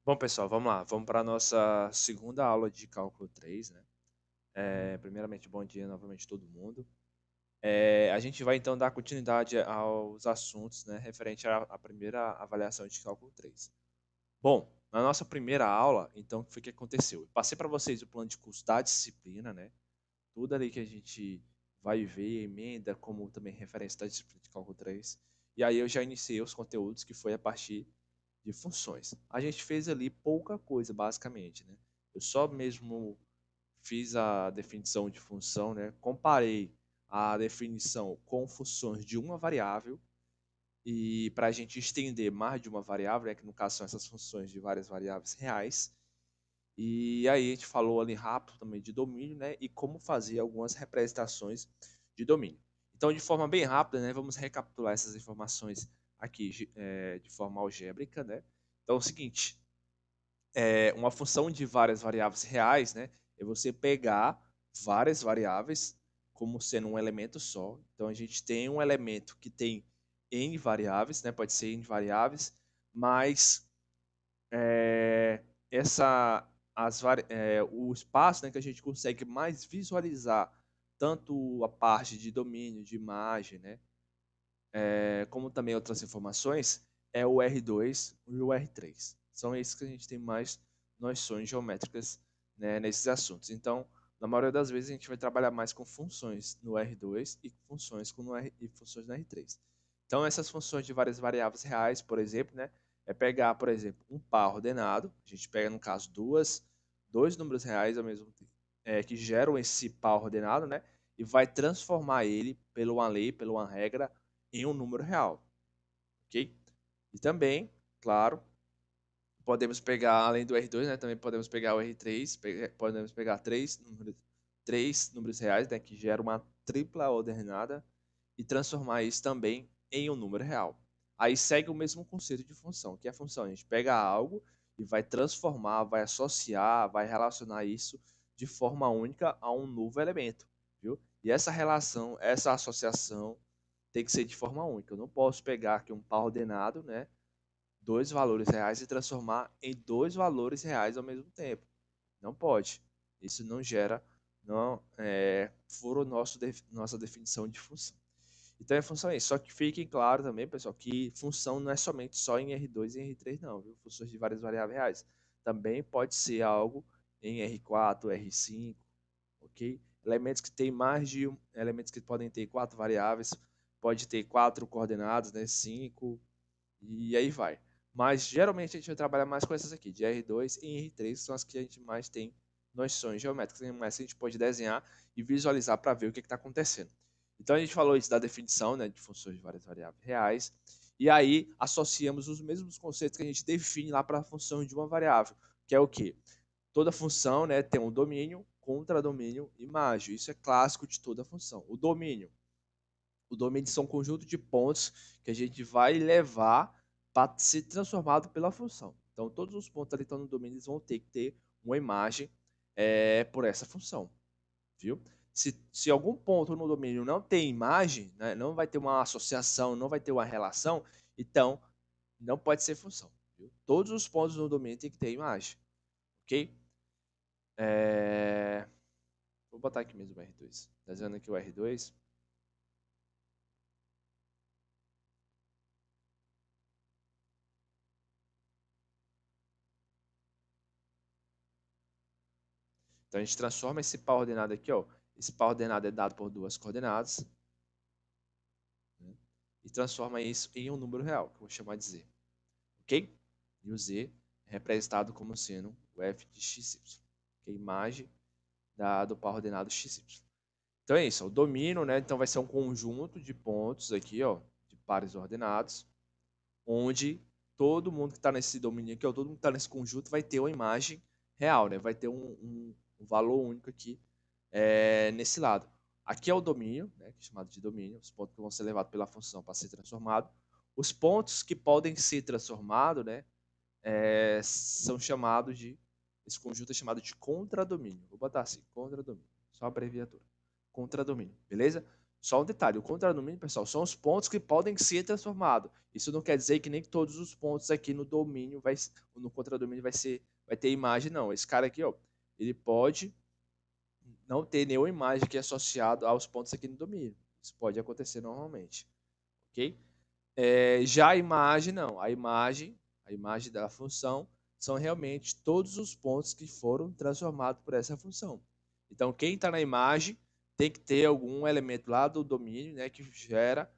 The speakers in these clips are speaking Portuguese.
Bom, pessoal, vamos lá. Vamos para a nossa segunda aula de cálculo 3, né? Primeiramente, bom dia novamente todo mundo. A gente vai então dar continuidade aos assuntos, né, referente à primeira avaliação de cálculo 3. Bom, na nossa primeira aula, então, o que foi que aconteceu? Eu passei para vocês o plano de curso da disciplina, né? Tudo ali que a gente vai ver, emenda, como também referência da disciplina de cálculo 3. E aí eu já iniciei os conteúdos que foi a partir de funções. A gente fez ali pouca coisa, basicamente, né? Eu só mesmo fiz a definição de função, né? Comparei a definição com funções de uma variável e para a gente estender mais de uma variável, né? Que no caso são essas funções de várias variáveis reais. E aí a gente falou ali rápido também de domínio, né? E como fazer algumas representações de domínio. Então, de forma bem rápida, né? Vamos recapitular essas informações aqui de forma algébrica, né? Então, é o seguinte, uma função de várias variáveis reais, né? É você pegar várias variáveis como sendo um elemento só. Então, a gente tem um elemento que tem n variáveis, né? Pode ser n variáveis, mas é, essa o espaço, né, que a gente consegue mais visualizar tanto a parte de domínio, de imagem, né, como também outras informações, é o R2 e o R3. São esses que a gente tem mais noções geométricas, né, nesses assuntos. Então, na maioria das vezes, a gente vai trabalhar mais com funções no R2 e funções no R3. Então, essas funções de várias variáveis reais, por exemplo, né, é pegar, por exemplo, um par ordenado. A gente pega, no caso, dois números reais ao mesmo tempo, que geram esse par ordenado, né, e vai transformar ele, pela uma lei, pela uma regra, em um número real, ok? E também, claro, podemos pegar, além do R2, né, também podemos pegar o R3, podemos pegar três números reais, né, que gera uma tripla ordenada e transformar isso também em um número real. Aí segue o mesmo conceito de função, que é a função. A gente pega algo e vai transformar, vai associar, vai relacionar isso de forma única a um novo elemento, viu? E essa relação, essa associação tem que ser de forma única. Eu não posso pegar aqui um par ordenado, né, dois valores reais e transformar em dois valores reais ao mesmo tempo. Não pode. Isso não gera, não fura nossa definição de função. Então, a função é isso. Só que fique claro também, pessoal, que função não é somente só em R2 e R3, não, viu? Funções de várias variáveis reais. Também pode ser algo em R4, R5, ok? Elementos que têm elementos que podem ter quatro variáveis, pode ter quatro coordenadas, né? 5, e aí vai. Mas geralmente a gente vai trabalhar mais com essas aqui, de R2 e R3, que são as que a gente mais tem noções geométricas, mais que a gente pode desenhar e visualizar para ver o que está acontecendo. Então a gente falou isso da definição, né, de funções de várias variáveis reais, e aí associamos os mesmos conceitos que a gente define lá para a função de uma variável, que é o quê? Toda função, né, tem um domínio, contradomínio e margem. Isso é clássico de toda função. O domínio são um conjunto de pontos que a gente vai levar para ser transformado pela função. Então, todos os pontos ali que estão no domínio eles vão ter que ter uma imagem por essa função, viu? Se algum ponto no domínio não tem imagem, né, não vai ter uma associação, não vai ter uma relação, então não pode ser função. Viu? Todos os pontos no domínio tem que ter imagem, ok? É... Vou botar aqui mesmo o R2. Desenhando aqui o R2. Então a gente transforma esse par ordenado aqui, ó. Esse par ordenado é dado por duas coordenadas, né? E transforma isso em um número real, que eu vou chamar de z. Ok? E o z é representado como sendo o f de xy, que é a imagem do par ordenado xy. Então é isso, ó, o domínio, né? Então vai ser um conjunto de pontos aqui, ó, de pares ordenados, onde todo mundo que está nesse domínio aqui, ó, todo mundo que está nesse conjunto vai ter uma imagem real, né? Vai ter um valor único aqui nesse lado. Aqui é o domínio, né, que é chamado de domínio, os pontos que vão ser levados pela função para ser transformado. Os pontos que podem ser transformados, né, são chamados de, esse conjunto é chamado de contradomínio. Vou botar assim, contradomínio, só a abreviatura. Contradomínio, beleza? Só um detalhe, o contradomínio, pessoal, são os pontos que podem ser transformados. Isso não quer dizer que nem todos os pontos aqui no domínio no contradomínio vai ter imagem, não. Esse cara aqui, ó, ele pode não ter nenhuma imagem que é associada aos pontos aqui no domínio. Isso pode acontecer normalmente, ok? Já a imagem, não. A imagem da função são realmente todos os pontos que foram transformados por essa função. Então, quem está na imagem tem que ter algum elemento lá do domínio, né, que gera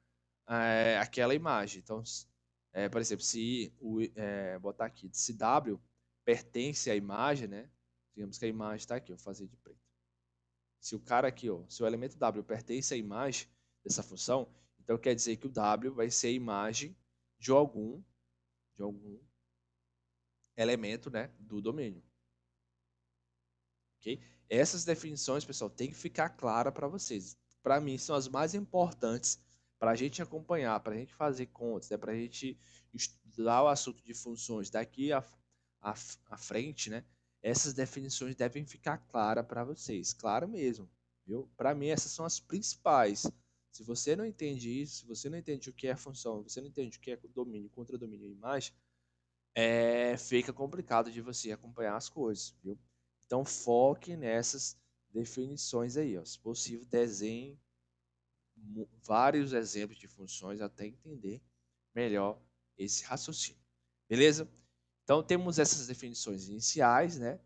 aquela imagem. Então, por exemplo, se botar aqui, se W pertence à imagem, né, digamos que a imagem está aqui, vou fazer de preto. Se o cara aqui, ó, se o elemento W pertence à imagem dessa função, então quer dizer que o W vai ser a imagem de algum elemento, né, do domínio. Ok? Essas definições, pessoal, tem que ficar clara para vocês. Para mim, são as mais importantes para a gente acompanhar, para a gente fazer contas, né, para a gente estudar o assunto de funções daqui à frente, né? Essas definições devem ficar claras para vocês, claro mesmo, viu? Para mim, essas são as principais. Se você não entende isso, se você não entende o que é função, você não entende o que é domínio, contradomínio e imagem, fica complicado de você acompanhar as coisas, viu? Então foque nessas definições aí, ó. Se possível, desenhe vários exemplos de funções até entender melhor esse raciocínio. Beleza? Então temos essas definições iniciais, né?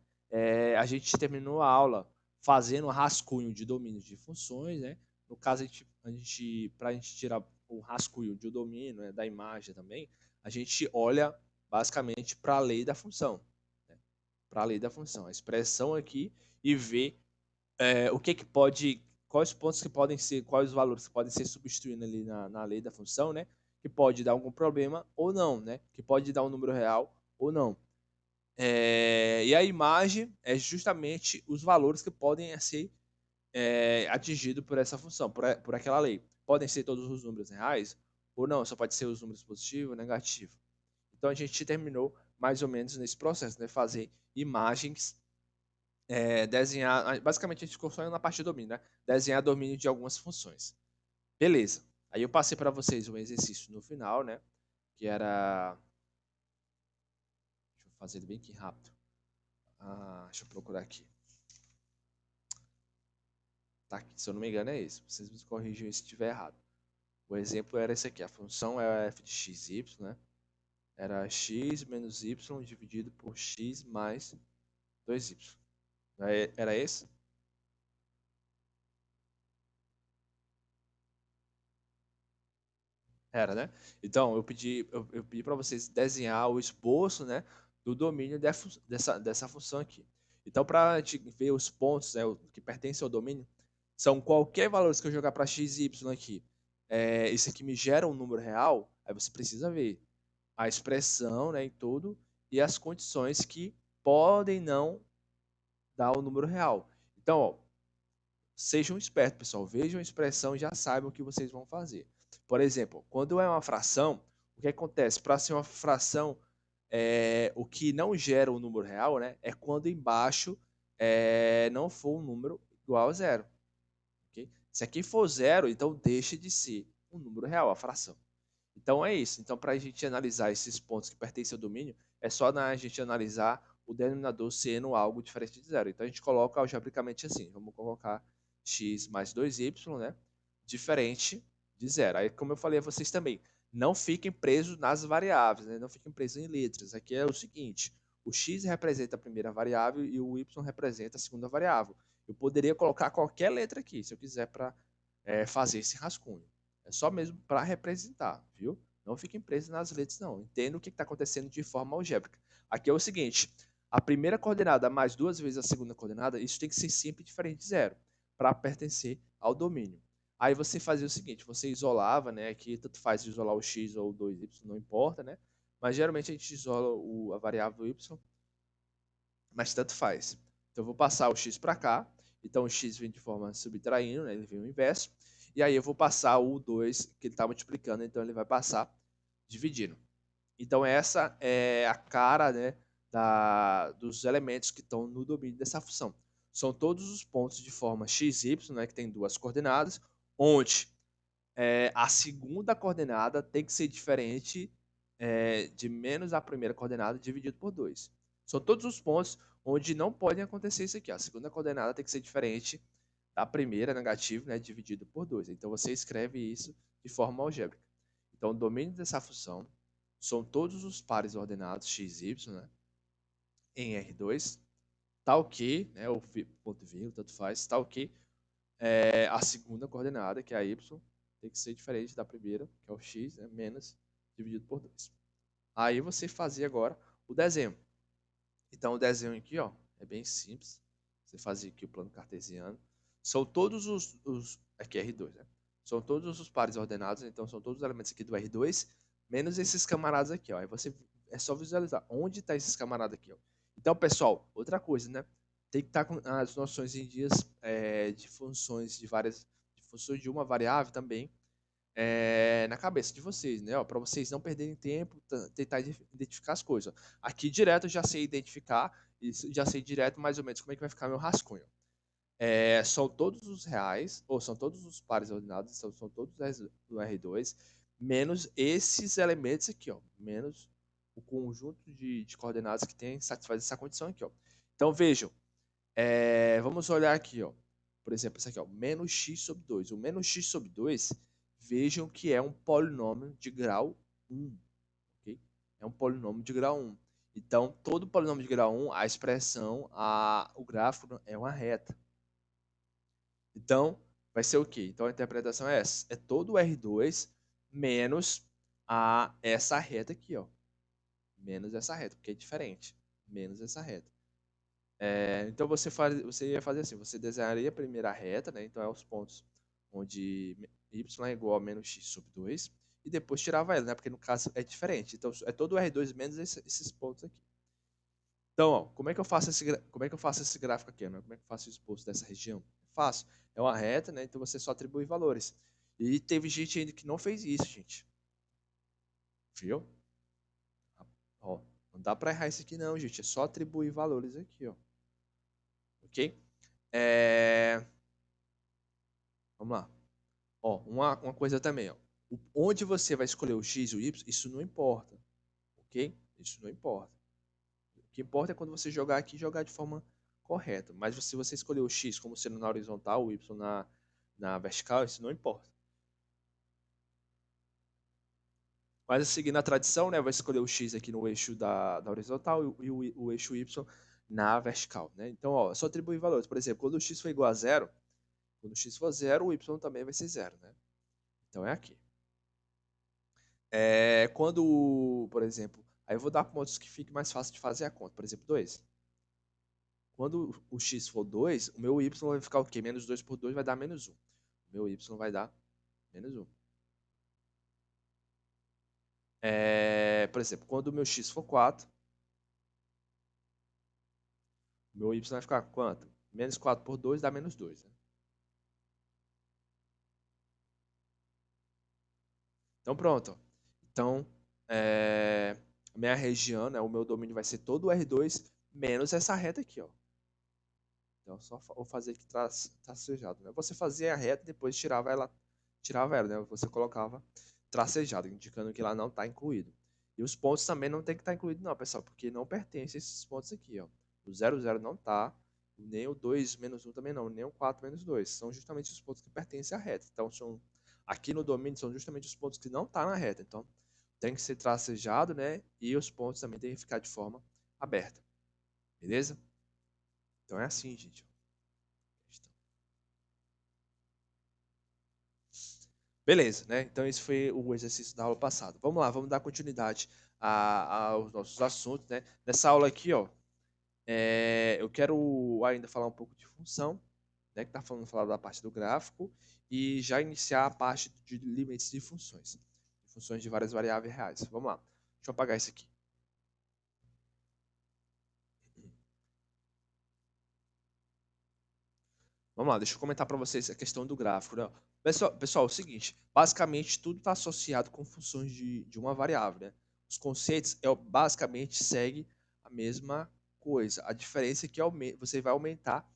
A gente terminou a aula fazendo um rascunho de domínios de funções, né? No caso, para a gente tirar o rascunho de domínio, né, da imagem também, a gente olha basicamente para a lei da função, né? Para a lei da função, a expressão aqui, e ver o que pode, quais pontos que podem ser, quais valores que podem ser substituídos ali na lei da função, né? Que pode dar algum problema ou não, né? Que pode dar um número real ou não. E a imagem é justamente os valores que podem ser atingidos por essa função, por aquela lei. Podem ser todos os números reais ou não, só pode ser os números positivos ou negativos. Então a gente terminou mais ou menos nesse processo, né? Fazer imagens, desenhar. Basicamente a gente ficou só na parte de domínio, né? Desenhar domínio de algumas funções. Beleza. Aí eu passei para vocês um exercício no final, né? Que era. Deixa eu fazer ele bem aqui rápido. Deixa eu procurar aqui. Tá aqui, se eu não me engano é esse. Vocês me corrigem se estiver errado. O exemplo era esse aqui. A função é f de x, y, né? Era x menos y dividido por x mais 2y. Era esse? Era, né? Então, eu pedi para vocês desenhar o esboço, né, do domínio dessa função aqui. Então, para a gente ver os pontos, né, que pertencem ao domínio, são qualquer valor que eu jogar para x e y aqui. Isso aqui me gera um número real, aí você precisa ver a expressão, né, em tudo e as condições que podem não dar o número real. Então, ó, sejam espertos, pessoal. Vejam a expressão e já saibam o que vocês vão fazer. Por exemplo, quando é uma fração, o que acontece? Para ser uma fração, o que não gera o número real, né, é quando embaixo não for um número igual a zero. Okay? Se aqui for zero, então deixa de ser um número real, a fração. Então é isso. Então, para a gente analisar esses pontos que pertencem ao domínio, é só a gente analisar o denominador sendo algo diferente de zero. Então a gente coloca algebricamente assim. Vamos colocar x mais 2y, né? Diferente de zero. Aí, como eu falei a vocês também, não fiquem presos nas variáveis, né? Não fiquem presos em letras. Aqui é o seguinte: o x representa a primeira variável e o y representa a segunda variável. Eu poderia colocar qualquer letra aqui, se eu quiser, para fazer esse rascunho. É só mesmo para representar, viu? Não fiquem presos nas letras, não. Entenda o que está acontecendo de forma algébrica. Aqui é o seguinte: a primeira coordenada mais duas vezes a segunda coordenada, isso tem que ser sempre diferente de zero, para pertencer ao domínio. Aí você fazia o seguinte: você isolava, né? Aqui tanto faz isolar o x ou o 2y, não importa, né? Mas geralmente a gente isola a variável y, mas tanto faz. Então eu vou passar o x para cá. Então o x vem de forma subtraindo, né? Ele vem o inverso. E aí eu vou passar o 2 que ele está multiplicando, então ele vai passar dividindo. Então essa é a cara, né, dos elementos que estão no domínio dessa função. São todos os pontos de forma x, y, né, que tem duas coordenadas, onde a segunda coordenada tem que ser diferente de menos a primeira coordenada dividido por 2. São todos os pontos onde não podem acontecer isso aqui. Ó. A segunda coordenada tem que ser diferente da primeira, negativo, né, dividido por 2. Então você escreve isso de forma algébrica. Então o domínio dessa função são todos os pares ordenados x, y, né, em R2, tal que, né, o ponto vírgula, tanto faz, tal que a segunda coordenada, que é a y, tem que ser diferente da primeira, que é o x, né, menos dividido por 2. Aí você fazia agora o desenho. Então o desenho aqui, ó, é bem simples. Você fazia aqui o plano cartesiano. São todos aqui é R2, né? São todos os pares ordenados, então são todos os elementos aqui do R2, menos esses camaradas aqui, ó. Aí você é só visualizar onde está esses camaradas aqui, ó. Então, pessoal, outra coisa, né? Tem que estar com as noções em dias de funções de funções de uma variável também na cabeça de vocês, né? Para vocês não perderem tempo, tentar identificar as coisas. Aqui direto eu já sei identificar, já sei direto mais ou menos como é que vai ficar meu rascunho. São todos os reais, ou são todos os pares ordenados, são todos do R2, menos esses elementos aqui, ó, menos o conjunto de coordenadas que tem satisfaz essa condição aqui, ó. Então vejam, vamos olhar aqui, ó. Por exemplo, isso aqui, ó, menos x sobre 2. O menos x sobre 2, vejam que é um polinômio de grau 1. Okay? É um polinômio de grau 1. Então, todo polinômio de grau 1, a expressão, o gráfico é uma reta. Então, vai ser o quê? Então, a interpretação é essa. É todo o R2 menos essa reta aqui, ó. Menos essa reta, porque é diferente. Menos essa reta. Então você ia fazer assim, você desenharia a primeira reta, né? Então é os pontos onde y é igual a menos x sobre 2, e depois tirava ela, né? Porque no caso é diferente. Então é todo o R2 menos esses pontos aqui. Então, ó, como é que eu faço esse gráfico aqui, né? Como é que eu faço o esboço dessa região? Fácil. É uma reta, né? Então você só atribui valores. E teve gente ainda que não fez isso, gente. Viu? Ó, não dá para errar isso aqui não, gente. É só atribuir valores aqui, ó. Ok? É... Vamos lá. Ó, uma coisa também, ó. Onde você vai escolher o x e o y, isso não importa, ok? Isso não importa. O que importa é quando você jogar aqui, jogar de forma correta. Mas se você escolher o x como sendo na horizontal, o y na vertical, isso não importa. Mas seguindo a tradição, né, vai escolher o x aqui no eixo da horizontal e o eixo y na vertical, né? Então, ó, é só atribuir valores. Por exemplo, quando o x for igual a zero, quando o x for zero, o y também vai ser zero, né? Então é aqui. Quando, por exemplo, aí eu vou dar pontos que fique mais fácil de fazer a conta. Por exemplo, 2. Quando o x for 2, o meu y vai ficar o quê? Menos 2 por 2 vai dar menos 1. O meu y vai dar menos 1. Por exemplo, quando o meu x for 4, o meu y vai ficar quanto? Menos 4 por 2 dá menos 2. Né? Então, pronto. Então, a minha região, né, o meu domínio vai ser todo o R2 menos essa reta aqui, ó. Então, só vou fazer aqui tracejado. Né? Você fazia a reta e depois tirava ela, né? Você colocava tracejado, indicando que ela não está incluído. E os pontos também não tem que estar incluído não, pessoal, porque não pertence a esses pontos aqui, ó. O 0, 0 não está, nem o 2 menos 1 também não, nem o 4 menos 2. São justamente os pontos que pertencem à reta. Então, aqui no domínio são justamente os pontos que não estão na reta. Então, tem que ser tracejado, né? E os pontos também têm que ficar de forma aberta. Beleza? Então é assim, gente. Beleza, né? Então esse foi o exercício da aula passada. Vamos lá, vamos dar continuidade aos nossos assuntos, né? Nessa aula aqui, ó, eu quero ainda falar um pouco de função, né? Que tá falando falar da parte do gráfico e já iniciar a parte de limites de funções de várias variáveis reais. Vamos lá. Deixa eu apagar isso aqui. Vamos lá, deixa eu comentar para vocês a questão do gráfico. Né? Pessoal, é o seguinte, basicamente tudo está associado com funções de uma variável. Né? Os conceitos basicamente seguem a mesma coisa. A diferença é que você vai aumentar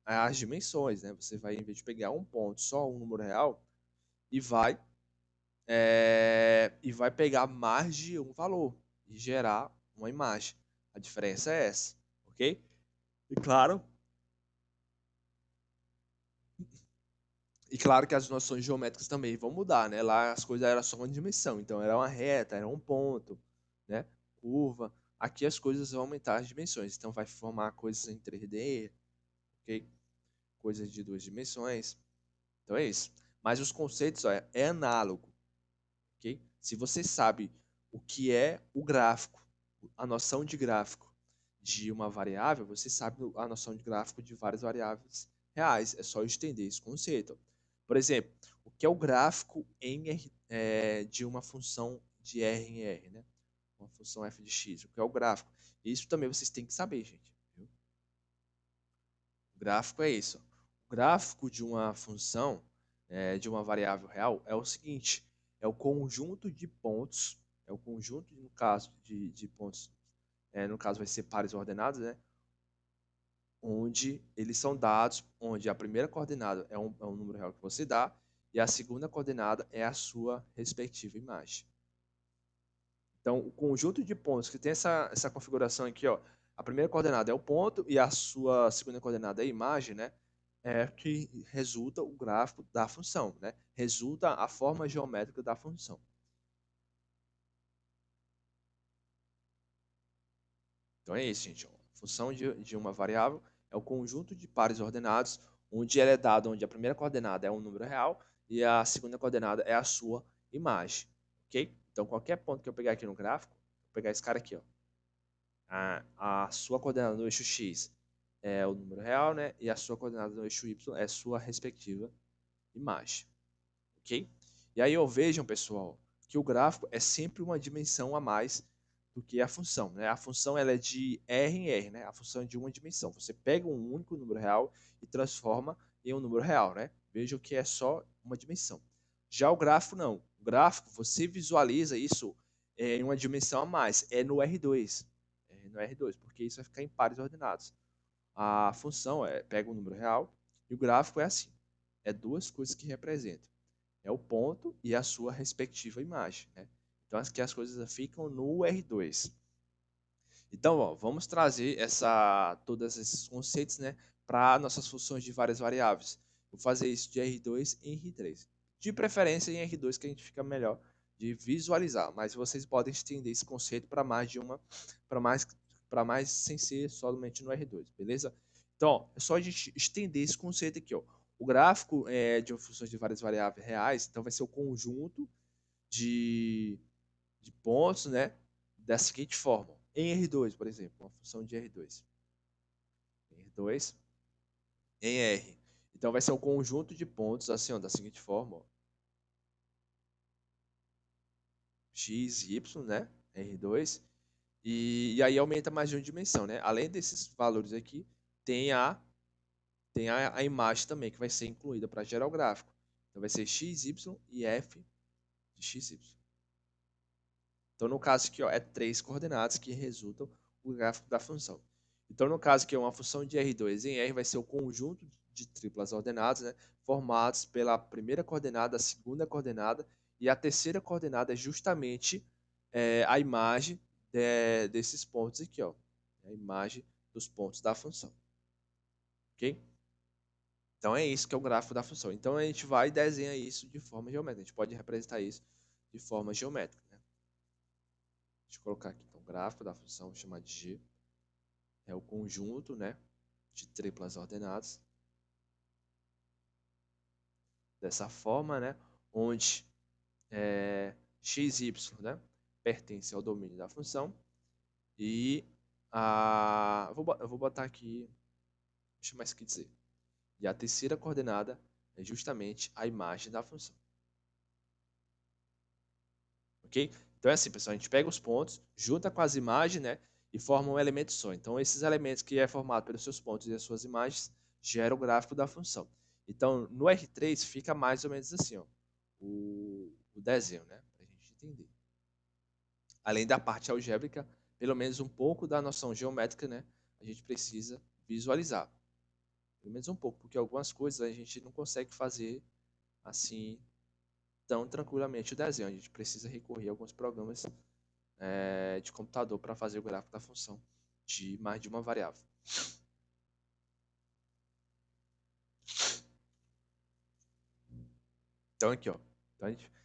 as dimensões. Né? Você vai, em vez de pegar um ponto, só um número real, e vai pegar mais de um valor e gerar uma imagem. A diferença é essa, ok? E claro, que as noções geométricas também vão mudar, né? Lá as coisas eram só uma dimensão, então era uma reta, era um ponto, né? Curva. Aqui as coisas vão aumentar as dimensões, então vai formar coisas em 3D, ok? Coisas de duas dimensões. Então é isso. Mas os conceitos, ó, é análogo, ok? Se você sabe o que é o gráfico, a noção de gráfico de uma variável, você sabe a noção de gráfico de várias variáveis reais. É só estender esse conceito. Por exemplo, o que é o gráfico de uma função de R em R, né? Uma função f de x. O que é o gráfico? Isso também vocês têm que saber, gente. Viu? O gráfico é isso. O gráfico de uma função, de uma variável real, é o seguinte: é o conjunto de pontos, no caso de pontos, no caso vai ser pares ordenados, né? Onde eles são dados, onde a primeira coordenada é um número real que você dá, e a segunda coordenada é a sua respectiva imagem. Então, o conjunto de pontos que tem essa configuração aqui, ó, a primeira coordenada é o ponto e a sua segunda coordenada é a imagem, né? É que resulta o gráfico da função, né? Resulta a forma geométrica da função. Então é isso, gente. A função de uma variável é o conjunto de pares ordenados, onde ela é dada, onde a primeira coordenada é um número real e a segunda coordenada é a sua imagem, ok? Então qualquer ponto que eu pegar aqui no gráfico, vou pegar esse cara aqui, ó, a sua coordenada no eixo x é o número real, né? E a sua coordenada no eixo y é sua respectiva imagem, ok? E aí eu vejam, pessoal, que o gráfico é sempre uma dimensão a mais do que a função, né? A função ela é de R em R, né? A função é de uma dimensão. Você pega um único número real e transforma em um número real, né? Vejam que é só uma dimensão. Já o gráfico não. O gráfico você visualiza isso em uma dimensão a mais, é no R2. É no R2, porque isso vai ficar em pares ordenados. A função pega um número real e o gráfico é assim. É duas coisas que representam. É o ponto e a sua respectiva imagem, né? Então, aqui as coisas ficam no R2. Então, ó, vamos trazer todos esses conceitos, né, para nossas funções de várias variáveis. Vou fazer isso de R2 em R3. De preferência em R2, que a gente fica melhor de visualizar, mas vocês podem estender esse conceito para mais de uma, para mais sem ser somente no R2, beleza? Então, ó, é só a gente estender esse conceito aqui, ó. O gráfico de uma função de várias variáveis reais, então vai ser o conjunto de, de pontos, né, da seguinte forma. Em R2, por exemplo, uma função de R2. R2 em R. Então vai ser um conjunto de pontos assim, ó, da seguinte forma, ó. X, Y, né? R2. E aí aumenta mais de uma dimensão, né? Além desses valores aqui, tem a imagem também que vai ser incluída para gerar o gráfico. Então vai ser x, y e f de x, y. Então, no caso aqui, ó, é três coordenadas que resultam o gráfico da função. Então, no caso aqui, uma função de R2 em R vai ser o conjunto de triplas ordenadas, né, formados pela primeira coordenada, a segunda coordenada e a terceira coordenada é justamente a imagem desses pontos aqui, ó, a imagem dos pontos da função, ok? Então é isso que é o gráfico da função. Então a gente vai e desenha isso de forma geométrica. A gente pode representar isso de forma geométrica, né? Deixa eu colocar aqui então, o gráfico da função, vou chamar de G. É o conjunto, né, de triplas ordenadas. Dessa forma, né, onde x, y, né, pertence ao domínio da função. E eu vou botar aqui, deixa eu mais que dizer. E a terceira coordenada é justamente a imagem da função. Ok? Então é assim, pessoal, a gente pega os pontos, junta com as imagens, né, e forma um elemento só. Então esses elementos que é formado pelos seus pontos e as suas imagens geram o gráfico da função. Então no R3 fica mais ou menos assim, ó, o desenho, né, para a gente entender. Além da parte algébrica, pelo menos um pouco da noção geométrica, né, a gente precisa visualizar. Pelo menos um pouco, porque algumas coisas a gente não consegue fazer assim tão tranquilamente o desenho. A gente precisa recorrer a alguns programas de computador para fazer o gráfico da função de mais de uma variável. Então, aqui, ó.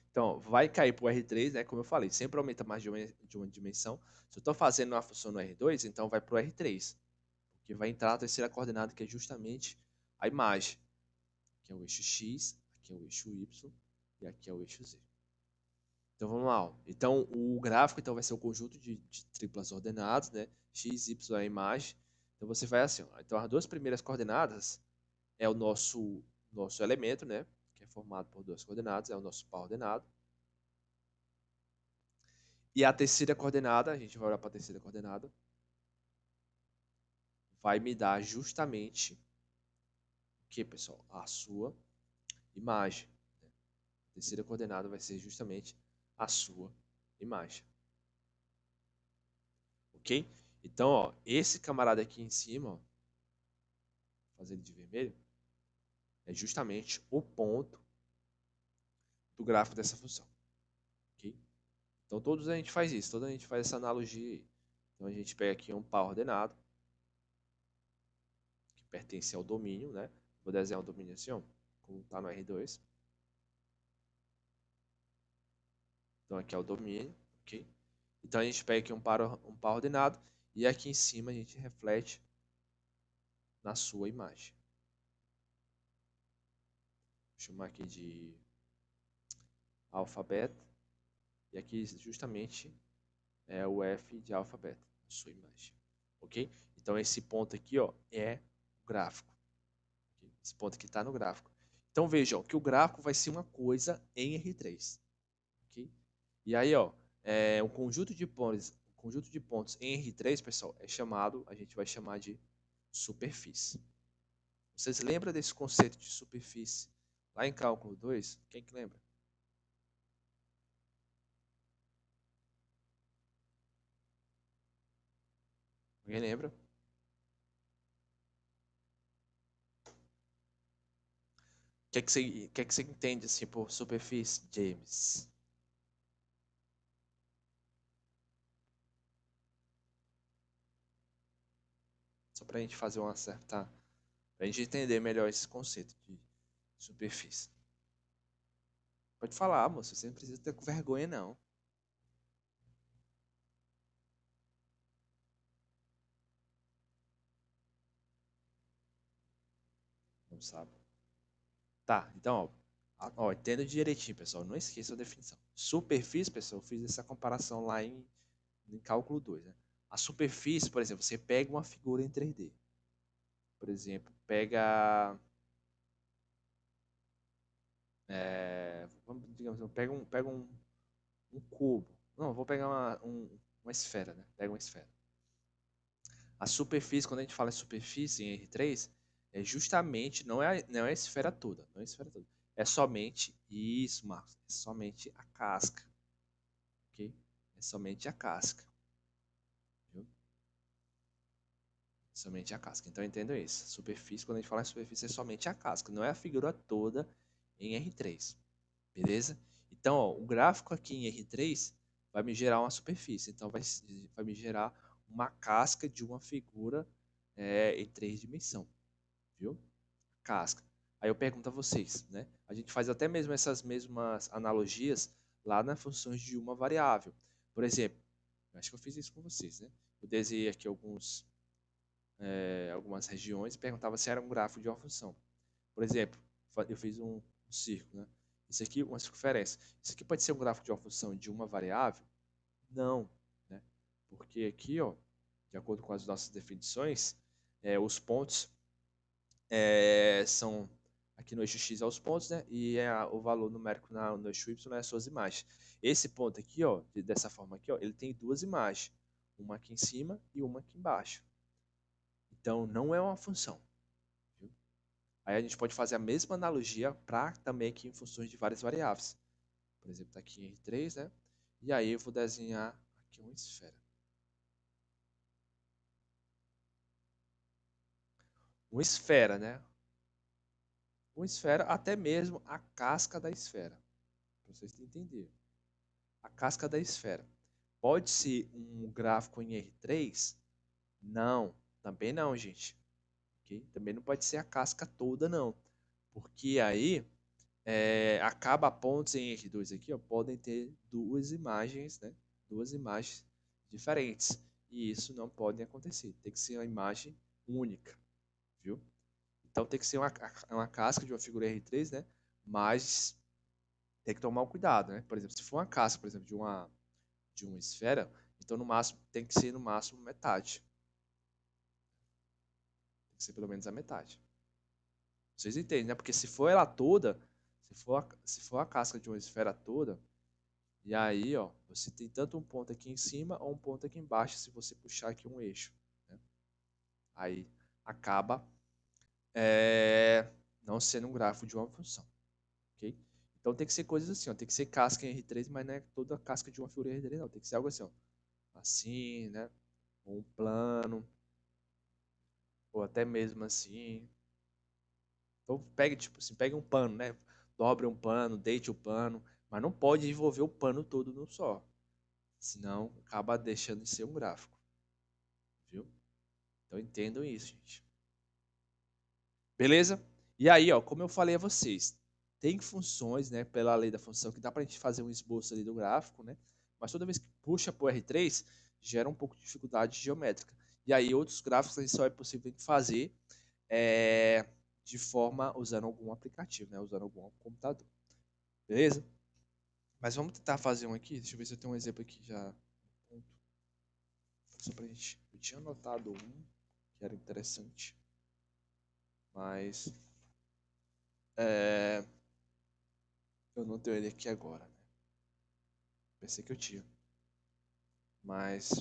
Então, vai cair para o R3, né? Como eu falei, sempre aumenta mais de uma dimensão. Se eu estou fazendo uma função no R2, então vai para o R3, porque vai entrar a terceira coordenada, que é justamente a imagem, que é o eixo X, aqui é o eixo Y e aqui é o eixo Z. Então, vamos lá. Ó. Então, o gráfico então, vai ser o conjunto de triplas ordenadas, né? X, Y é a imagem. Então, você vai assim. Ó. Então, as duas primeiras coordenadas é o nosso elemento, né? Que é formado por duas coordenadas, é o nosso par ordenado. E a terceira coordenada, a gente vai olhar para a terceira coordenada, vai me dar justamente o que, pessoal? A sua imagem. Né? A terceira coordenada vai ser justamente a sua imagem. Ok? Então, ó, esse camarada aqui em cima, ó, fazendo de vermelho, é justamente o ponto do gráfico dessa função. Ok? Então, todos a gente faz isso, todos a gente faz essa analogia aí. Então, a gente pega aqui um par ordenado, que pertence ao domínio, né? Vou desenhar o domínio assim, ó, como está no R2. Então, aqui é o domínio, ok? Então, a gente pega aqui um par ordenado e aqui em cima a gente reflete na sua imagem. Vou chamar aqui de alfabeto. E aqui justamente é o F de alfabeto, a sua imagem. Ok? Então, esse ponto aqui ó, é o gráfico. Okay? Esse ponto aqui está no gráfico. Então, vejam que o gráfico vai ser uma coisa em R3. Okay? E aí, ó, um conjunto de pontos em R3, pessoal, é chamado, a gente vai chamar de superfície. Vocês lembram desse conceito de superfície lá em cálculo 2? Quem que lembra? Alguém lembra? O que você entende assim por superfície, James? Só para a gente fazer uma certa. Para a gente entender melhor esse conceito de superfície. Pode falar, moço, você não precisa ter vergonha, não. Não sabe. Tá, então, ó, entenda direitinho, pessoal. Não esqueça a definição. Superfície, pessoal, eu fiz essa comparação lá em cálculo 2, né? A superfície, por exemplo, você pega uma figura em 3D. Por exemplo, digamos, um cubo. Não, vou pegar uma esfera, né? Pega uma esfera. A superfície, quando a gente fala em superfície em R3, é justamente, não é a esfera toda, não é a esfera toda. É somente isso, Marcos. É somente a casca, ok? É somente a casca, viu? Somente a casca. Então entendam isso. Superfície, quando a gente fala em superfície, é somente a casca, não é a figura toda em R3, beleza? Então, ó, o gráfico aqui em R3 vai me gerar uma superfície, então vai me gerar uma casca de uma figura em 3 dimensões, viu? Casca. Aí eu pergunto a vocês, né? A gente faz até mesmo essas mesmas analogias lá nas funções de uma variável. Por exemplo, acho que eu fiz isso com vocês, né? Eu desenhei aqui algumas regiões e perguntava se era um gráfico de uma função. Por exemplo, eu fiz um círculo, né? Isso aqui, uma circunferência. Isso aqui pode ser um gráfico de uma função de uma variável? Não, né? Porque aqui, ó, de acordo com as nossas definições, os pontos são aqui no eixo X aos pontos, né? E o valor numérico no eixo Y é as suas imagens. Esse ponto aqui, ó, dessa forma aqui, ó, ele tem duas imagens, uma aqui em cima e uma aqui embaixo. Então, não é uma função. Viu? Aí a gente pode fazer a mesma analogia para também aqui em funções de várias variáveis. Por exemplo, está aqui em R3, né? E aí eu vou desenhar aqui uma esfera. Uma esfera, né? Uma esfera, até mesmo a casca da esfera. para vocês entenderem. A casca da esfera. Pode ser um gráfico em R3? Não, também não, gente. Okay? Também não pode ser a casca toda, não. Porque aí acaba pontos em R2 aqui, ó, podem ter duas imagens, né? Duas imagens diferentes. E isso não pode acontecer. Tem que ser uma imagem única, viu? Então tem que ser uma casca de uma figura R3, né? Mas tem que tomar um cuidado, né? Por exemplo, se for uma casca, por exemplo, de uma esfera, então no máximo tem que ser no máximo metade. Tem que ser pelo menos a metade. Vocês entendem, né? Porque se for ela toda, se for a casca de uma esfera toda, e aí, ó, você tem tanto um ponto aqui em cima ou um ponto aqui embaixo, se você puxar aqui um eixo, né? Aí acaba não sendo um grafo de uma função, ok? Então tem que ser coisas assim, ó, tem que ser casca em R3, mas não é toda a casca de uma figura R3, não. Tem que ser algo assim, ó, assim, né? Ou um plano, ou até mesmo assim. Então pegue, tipo assim, pegue um pano, né? Dobre um pano, deite o pano, mas não pode envolver o pano todo num só. Senão acaba deixando de ser um gráfico, viu? Então entendam isso, gente. Beleza? E aí, ó, como eu falei a vocês, tem funções, né, pela lei da função, que dá pra gente fazer um esboço ali do gráfico, né? Mas toda vez que puxa pro R3, gera um pouco de dificuldade geométrica. E aí outros gráficos aí só é possível fazer é, de forma usando algum aplicativo, né? Usando algum computador. Beleza? Mas vamos tentar fazer um aqui. Deixa eu ver se eu tenho um exemplo aqui já. Só pra gente. Eu tinha anotado um que era interessante. Mas é, eu não tenho ele aqui agora, né? Pensei que eu tinha. Mas.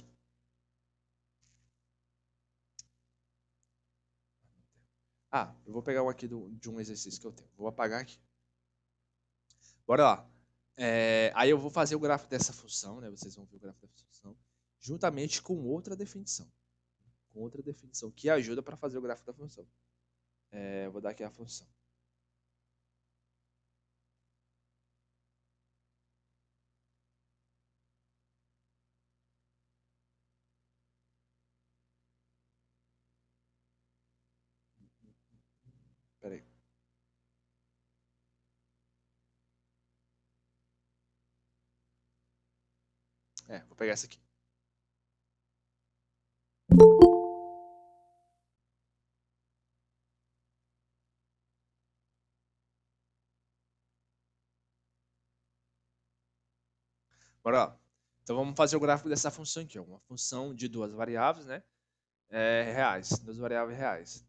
Ah, eu vou pegar um aqui de um exercício que eu tenho. Vou apagar aqui. Bora lá. Aí eu vou fazer o gráfico dessa função, né? Vocês vão ver o gráfico dessa função, juntamente com outra definição. Com outra definição que ajuda para fazer o gráfico da função. Vou dar aqui a função. Espera aí. Vou pegar essa aqui. Bora lá. Então vamos fazer o gráfico dessa função aqui. Ó. Uma função de duas variáveis, né? Reais. Duas variáveis reais.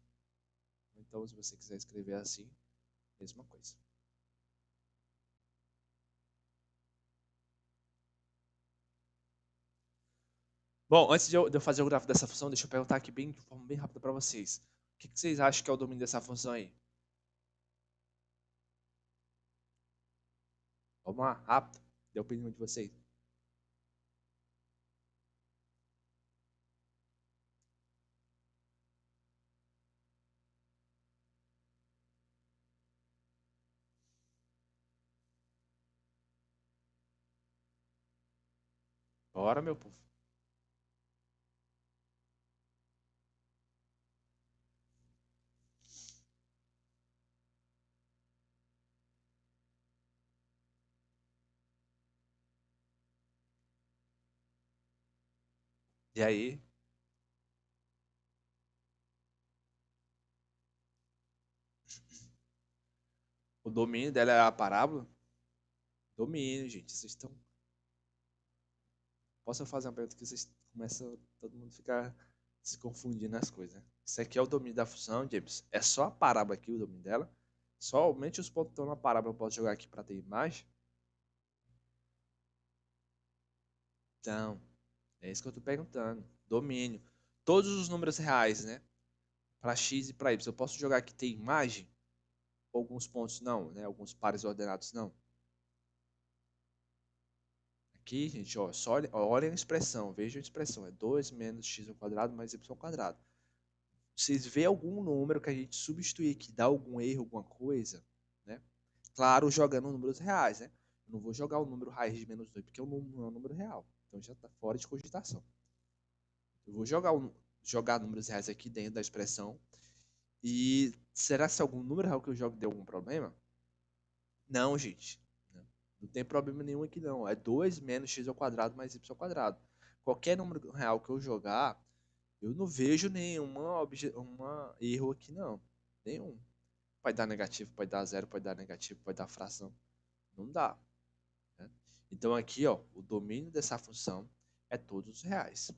Então, se você quiser escrever assim, mesma coisa. Bom, antes de eu fazer o gráfico dessa função, deixa eu perguntar aqui de forma bem rápida para vocês. O que vocês acham que é o domínio dessa função aí? Vamos lá, rápido. Dê a opinião de vocês. Bora, meu povo. E aí? O domínio dela é a parábola? Domínio, gente. Vocês estão. Posso fazer uma pergunta que vocês começam todo mundo ficar se confundindo nas coisas, né? Isso aqui é o domínio da função, James. É só a parábola aqui, o domínio dela. Somente os pontos que estão na parábola eu posso jogar aqui para ter imagem. Então, é isso que eu estou perguntando. Domínio. Todos os números reais, né? Para x e para y. Eu posso jogar aqui tem imagem? Alguns pontos não, né? Alguns pares ordenados não. Aqui, gente, ó, só olhem a expressão, vejam a expressão. É 2 menos x ao quadrado mais y ao quadrado. Vocês vê algum número que a gente substituir que dá algum erro, alguma coisa, né? Claro, jogando números reais, né? Eu não vou jogar o número raiz de menos 2, porque não é um número real. Então já está fora de cogitação. Eu vou jogar números reais aqui dentro da expressão. E será que se algum número real que eu jogo deu algum problema? Não, gente. Não tem problema nenhum aqui não. É 2 menos x ao quadrado mais y ao quadrado. Qualquer número real que eu jogar, eu não vejo nenhuma erro aqui não. Nenhum. Pode dar negativo, pode dar zero, pode dar negativo, pode dar fração. Não dá. Né? Então aqui, ó, o domínio dessa função é todos os reais.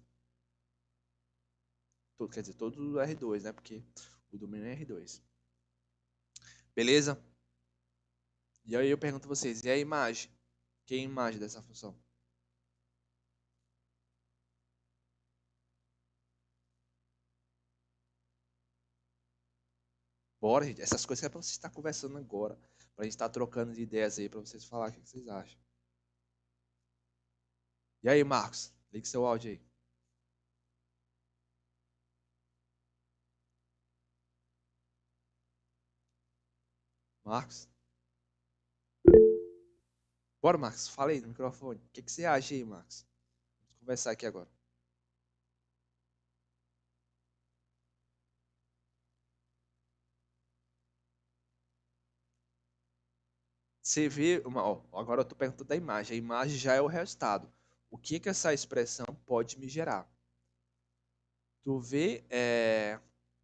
Quer dizer, todos os R2, né? Porque o domínio é R2. Beleza? E aí eu pergunto a vocês, e a imagem? Que é a imagem dessa função? Bora, gente. Essas coisas é pra vocês estar conversando agora. Pra gente estar trocando de ideias aí, pra vocês falar o que vocês acham. E aí, Marcos? Ligue seu áudio aí. Marcos? Bora, Marcos. Fala aí no microfone. O que você acha aí, Marcos? Vamos conversar aqui agora. Você vê, ó, agora eu tô perguntando da imagem. A imagem já é o resultado. O que essa expressão pode me gerar? Tu vê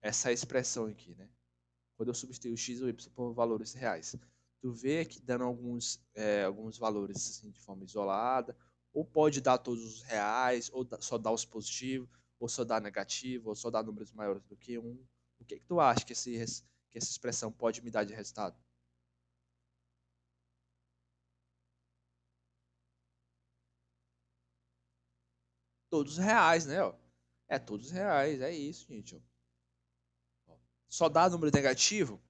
essa expressão aqui, né? Quando eu substituo x ou y por valores reais. Tu vê aqui dando alguns valores assim, de forma isolada, ou pode dar todos os reais, ou só dar os positivos, ou só dar negativo, ou só dar números maiores do que um. O que tu acha que essa expressão pode me dar de resultado? Todos os reais, né? Ó? É todos os reais, é isso, gente. Ó. Só dá número negativo?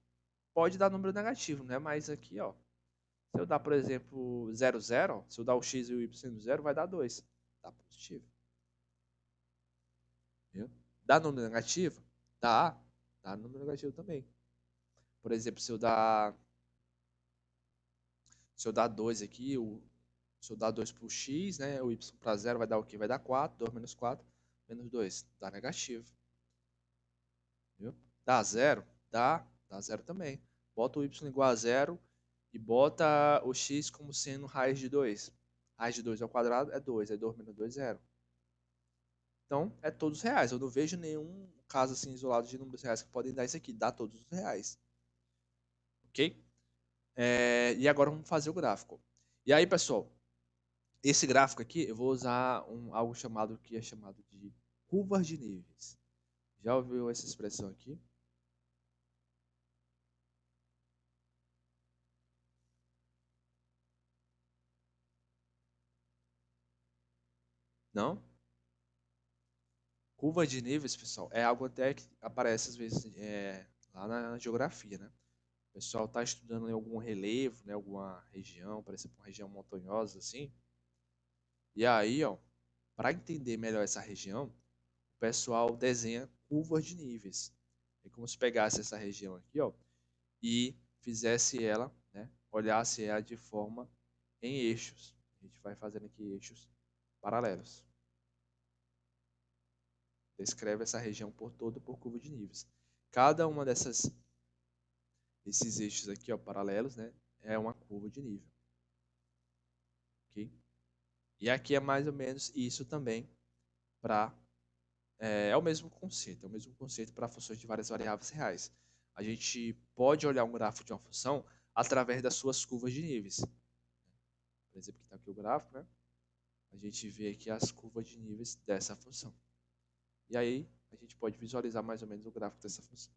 Pode dar número negativo, né? Mas aqui, ó, se eu dar, por exemplo, 0, 0, se eu dar o x e o y no 0, vai dar 2. Dá positivo. Viu? Dá número negativo? Dá. Dá número negativo também. Por exemplo, se eu dar 2 aqui, se eu dar 2 para o x, né, o y para 0 vai dar o quê? Vai dar 4. 2 menos 4, menos 2. Dá negativo. Viu? Dá 0? Dá 0 também. Bota o y igual a 0 e bota o x como sendo raiz de 2. Raiz de 2 ao quadrado é 2. É 2 menos 2, 0. Então, é todos os reais. Eu não vejo nenhum caso assim isolado de números reais que podem dar isso aqui. Dá todos os reais. Ok? E agora vamos fazer o gráfico. E aí, pessoal, esse gráfico aqui eu vou usar algo que é chamado de curvas de níveis. Já ouviu essa expressão aqui? Não? Curva de níveis, pessoal, é algo até que aparece às vezes lá na geografia, né? O pessoal está estudando em algum relevo, né? Alguma região, por exemplo, uma região montanhosa assim. E aí, ó, para entender melhor essa região, o pessoal desenha curvas de níveis. É como se pegasse essa região aqui, ó, e fizesse ela, né, olhasse ela de forma em eixos. A gente vai fazendo aqui eixos paralelos. Descreve essa região por todo por curva de níveis. Cada uma desses eixos aqui, ó, paralelos, né, é uma curva de nível. Ok? E aqui é mais ou menos isso também para é o mesmo conceito para funções de várias variáveis reais. A gente pode olhar um gráfico de uma função através das suas curvas de níveis. Por exemplo, que está aqui o gráfico, né? A gente vê aqui as curvas de níveis dessa função. E aí a gente pode visualizar mais ou menos o gráfico dessa função.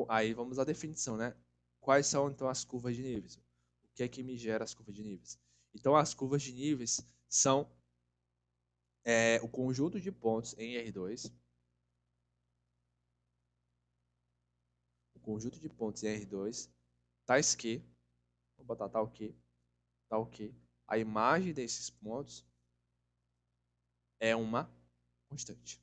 Aí vamos à definição, né? Quais são então as curvas de níveis? O que é que me gera as curvas de níveis? Então as curvas de níveis são o conjunto de pontos em R2. O conjunto de pontos em R2 tais que, vou botar tal que, a imagem desses pontos é uma constante.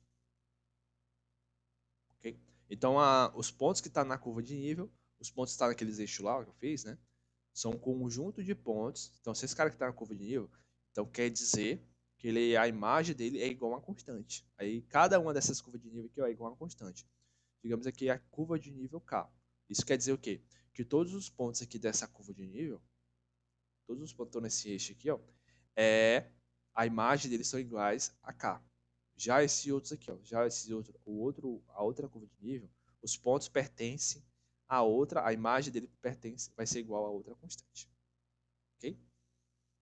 Okay? Então, os pontos que estão na curva de nível, os pontos que estão naqueles eixos lá que eu fiz, né? são um conjunto de pontos. Então, se esse cara que está na curva de nível, então quer dizer que a imagem dele é igual a uma constante. Aí, cada uma dessas curvas de nível aqui ó, é igual a uma constante. Digamos aqui a curva de nível K. Isso quer dizer o quê? Que todos os pontos aqui dessa curva de nível, todos os pontos que estão nesse eixo aqui, ó, a imagem deles são iguais a K. Já esses outros aqui, ó, a outra curva de nível, os pontos pertencem a outra, a imagem dele vai ser igual a outra constante. Ok?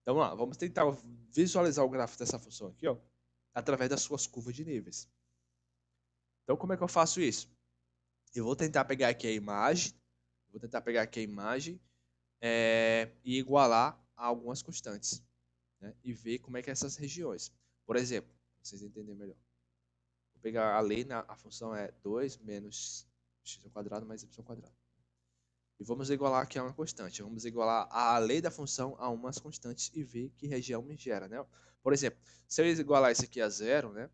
Então vamos lá, vamos tentar visualizar o gráfico dessa função aqui, ó, através das suas curvas de níveis. Então como é que eu faço isso? Eu vou tentar pegar aqui a imagem, e igualar a algumas constantes, né? E ver como é que é essas regiões. Por exemplo, para vocês entenderem melhor. Vou pegar a lei, a função é 2 menos x ao quadrado mais y ao quadrado. E vamos igualar aqui a uma constante. Vamos igualar a lei da função a umas constantes e ver que região me gera, né? Por exemplo, se eu igualar isso aqui a zero, né?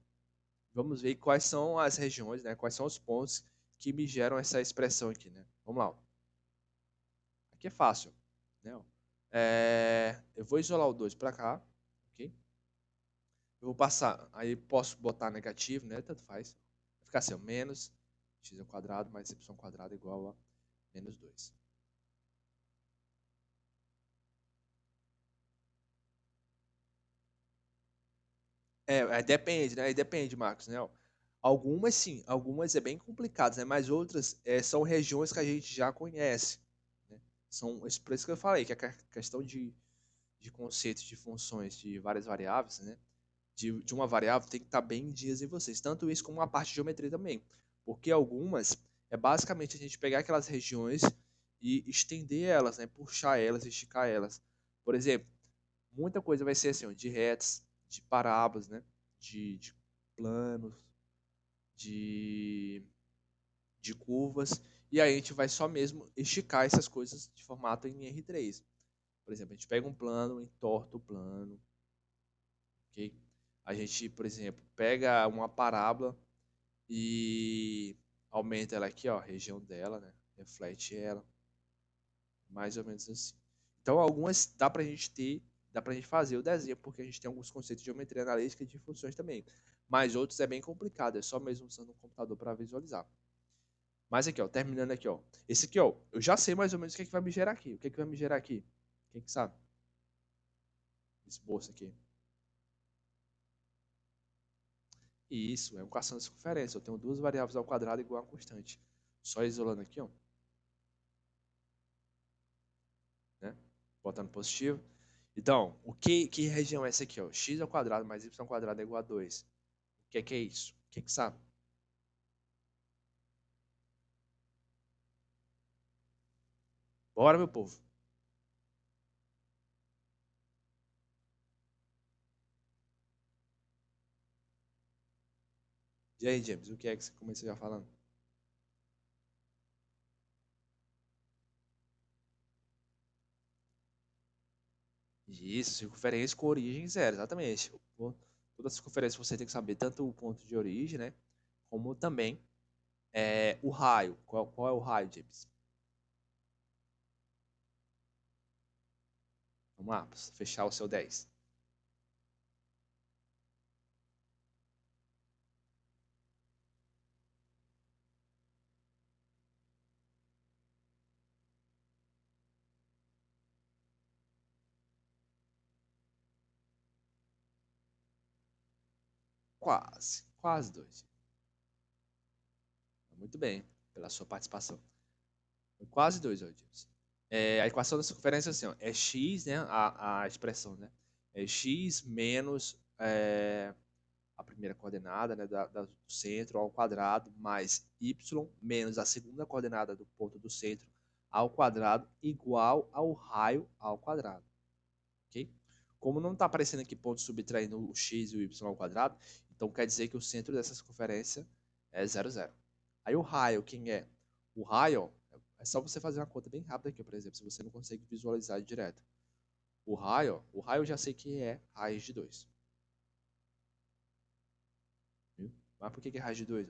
Vamos ver quais são as regiões, né? Quais são os pontos que me geram essa expressão aqui, né? Vamos lá. Ó. Aqui é fácil, né? Eu vou isolar o 2 para cá, ok? Eu vou passar, aí posso botar negativo, né? Tanto faz. Vai ficar assim, ó, menos x ao quadrado mais y ao quadrado igual a menos 2. Depende, né? Depende, Marcos, né? Algumas sim, algumas é bem complicadas, né? Mas outras são regiões que a gente já conhece. Né? Por isso que eu falei que a questão de conceitos de funções de várias variáveis, né? De uma variável tem que estar bem em dias em vocês. Tanto isso como a parte de geometria também. Porque algumas é basicamente a gente pegar aquelas regiões e estender elas, né? Puxar elas, esticar elas. Por exemplo, muita coisa vai ser assim, ó, de retas, de parábolas, né? De planos, de, de curvas. E aí a gente vai só mesmo esticar essas coisas de formato em R3. Por exemplo, a gente pega um plano, entorta o plano, ok? A gente, por exemplo, pega uma parábola e aumenta ela aqui, ó, a região dela, né? Reflete ela, mais ou menos assim. Então, algumas dá pra gente fazer o desenho, porque a gente tem alguns conceitos de geometria analítica e de funções também. Mas outros é bem complicado, é só mesmo usando um computador para visualizar. Mas aqui, ó, terminando aqui, ó. Esse aqui, ó, eu já sei mais ou menos o que é que vai me gerar aqui. O que é que vai me gerar aqui? Quem que sabe? Esse bolso aqui. Isso, é um equação de circunferência. Eu tenho duas variáveis ao quadrado igual a constante. Só isolando aqui, ó, né? Botando positivo. Então, que região é essa aqui, ó? X ao quadrado mais y ao quadrado é igual a 2. O que é isso? Quem que sabe? Bora, meu povo. E aí, James, o que é que você começou já falando? Isso, circunferência com origem zero, exatamente. Toda circunferência você tem que saber tanto o ponto de origem, né? Como também o raio. Qual é o raio, James? Vamos lá, pra fechar o seu 10. Quase 2. Muito bem, pela sua participação. Quase 2, ó, James. A equação da circunferência é assim, ó, é x, né, a expressão, né, é x menos a primeira coordenada, né, do centro ao quadrado, mais y menos a segunda coordenada do ponto do centro ao quadrado, igual ao raio ao quadrado, ok? Como não está aparecendo aqui ponto subtraindo o x e o y ao quadrado, então quer dizer que o centro dessa circunferência é 0, 0. Aí o raio, quem é? O raio, é só você fazer uma conta bem rápida aqui, por exemplo, se você não consegue visualizar direto. O raio eu já sei que é raiz de 2. Viu? Mas por que é raiz de 2?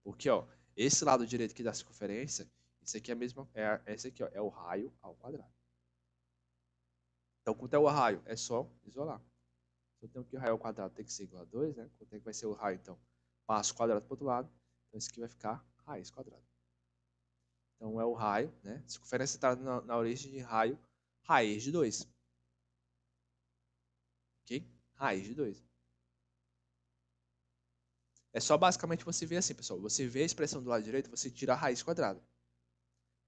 Porque, ó, esse lado direito aqui da circunferência, esse aqui é a mesma, esse aqui, ó, é o raio ao quadrado. Então, quanto é o raio? É só isolar. Se eu tenho que o raio ao quadrado tem que ser igual a 2, né? Quanto é que vai ser o raio, então? Passo o quadrado para o outro lado. Então, isso aqui vai ficar raiz quadrada. Então, é o raio, né? Circunferência está na origem de raio, raiz de 2. Ok? Raiz de 2. É só basicamente você ver assim, pessoal. Você vê a expressão do lado direito, você tira a raiz quadrada.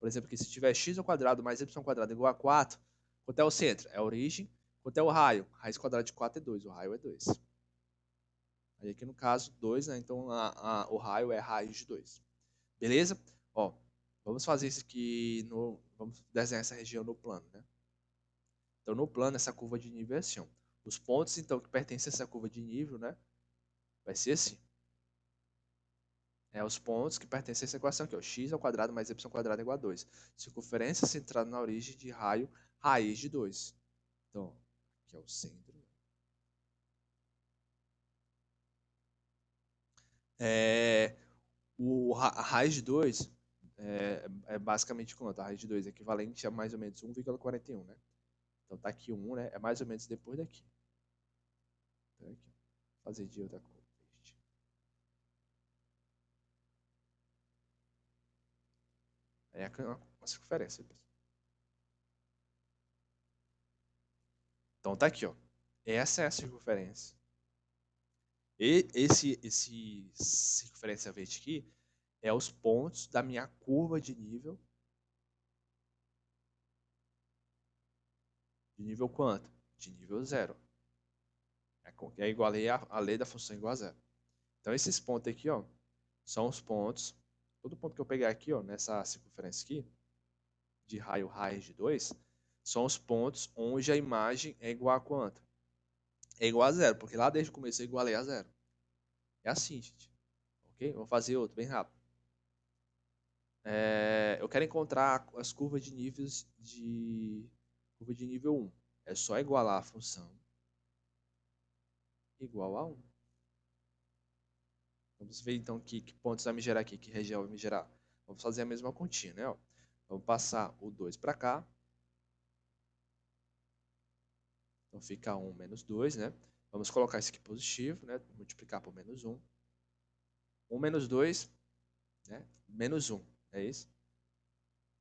Por exemplo, que se tiver x ao quadrado mais y ao quadrado igual a 4, quanto é o centro? É a origem. Quanto é o raio? Raiz quadrada de 4 é 2. O raio é 2. Aí aqui no caso, 2, né? Então o raio é raiz de 2. Beleza? Ó, vamos fazer isso aqui vamos desenhar essa região no plano, né? Então no plano essa curva de nível é assim, ó. Os pontos então que pertencem a essa curva de nível, né? Vai ser assim. É os pontos que pertencem a essa equação aqui, ó. X ao quadrado mais y ao quadrado é igual a 2. Circunferência centrada na origem de raio raiz de 2. Então, aqui é o centro. A raiz de 2 é basicamente quanto? A raiz de 2 é equivalente a mais ou menos 1,41, né? Então tá aqui 1, né? É mais ou menos depois daqui. Então, aqui, fazer de outra cor. É uma circunferência. Então tá aqui, ó. Essa é a circunferência. E esse circunferência verde aqui é os pontos da minha curva de nível. De nível quanto? De nível zero. É igual a lei da função igual a zero. Então esses pontos aqui, ó, são os pontos. Todo ponto que eu pegar aqui, ó, nessa circunferência aqui, de raio raiz de 2, são os pontos onde a imagem é igual a quanto? É igual a zero, porque lá desde o começo eu igualei a zero. É assim, gente. Ok? Vou fazer outro, bem rápido. Eu quero encontrar as curvas de níveis de curva de nível 1. É só igualar a função igual a 1. Vamos ver então que pontos vai me gerar aqui, que região vai me gerar. Vamos fazer a mesma continha, né? Ó. Vamos passar o 2 para cá. Então fica 1 menos 2, né? Vamos colocar isso aqui positivo, né? Multiplicar por menos 1. 1 menos 2, né? Menos 1, é isso?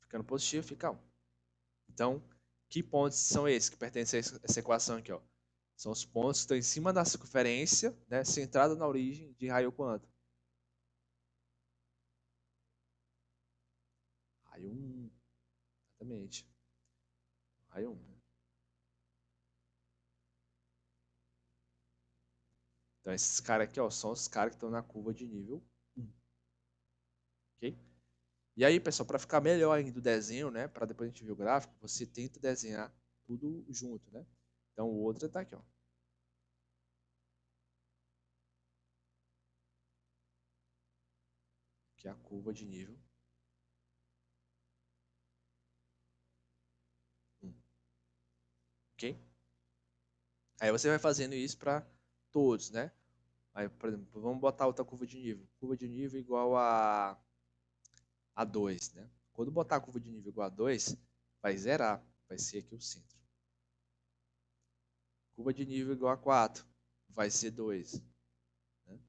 Ficando positivo, fica 1. Então, que pontos são esses que pertencem a essa equação aqui, ó? São os pontos que estão em cima da circunferência, né? Centrada na origem de raio quanto? Raio 1. Exatamente. Raio 1, né? Então, esses caras aqui, ó, são os caras que estão na curva de nível 1. Ok? E aí, pessoal, para ficar melhor ainda o desenho, né? Para depois a gente ver o gráfico, você tenta desenhar tudo junto, né? Então, o outro está aqui, ó. Que é a curva de nível 1. Ok? Aí você vai fazendo isso para todos, né? Aí, por exemplo, vamos botar outra curva de nível. Curva de nível igual a 2, né? Quando botar a curva de nível igual a 2, vai zerar. Vai ser aqui o centro. Curva de nível igual a 4, vai ser 2. Né?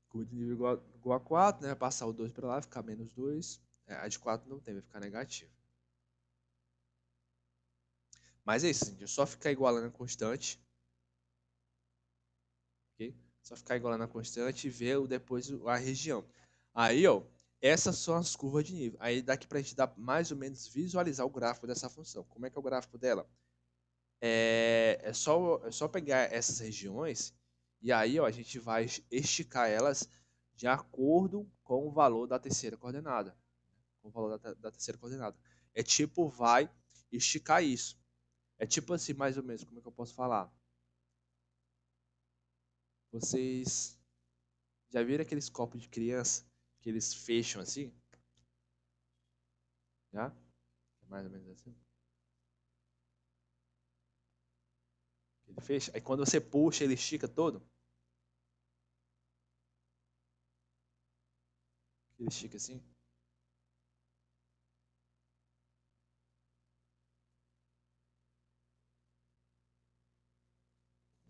Curva de nível igual a 4, né? Passar o 2 para lá, ficar menos 2. A de 4 não tem, vai ficar negativo. Mas é isso, gente. É só ficar igualando a constante. Ok? Só ficar igualando a constante e ver depois a região. Aí, ó, essas são as curvas de nível. Aí daqui para a gente dar mais ou menos visualizar o gráfico dessa função. Como é que é o gráfico dela? É só pegar essas regiões e aí, ó, a gente vai esticar elas de acordo com o valor da terceira coordenada. Com o valor da terceira coordenada. É tipo, vai esticar isso. É tipo assim, mais ou menos, como é que eu posso falar? Vocês já viram aqueles copos de criança que eles fecham assim? Já? É mais ou menos assim. Ele fecha. Aí quando você puxa, ele estica todo. Ele estica assim.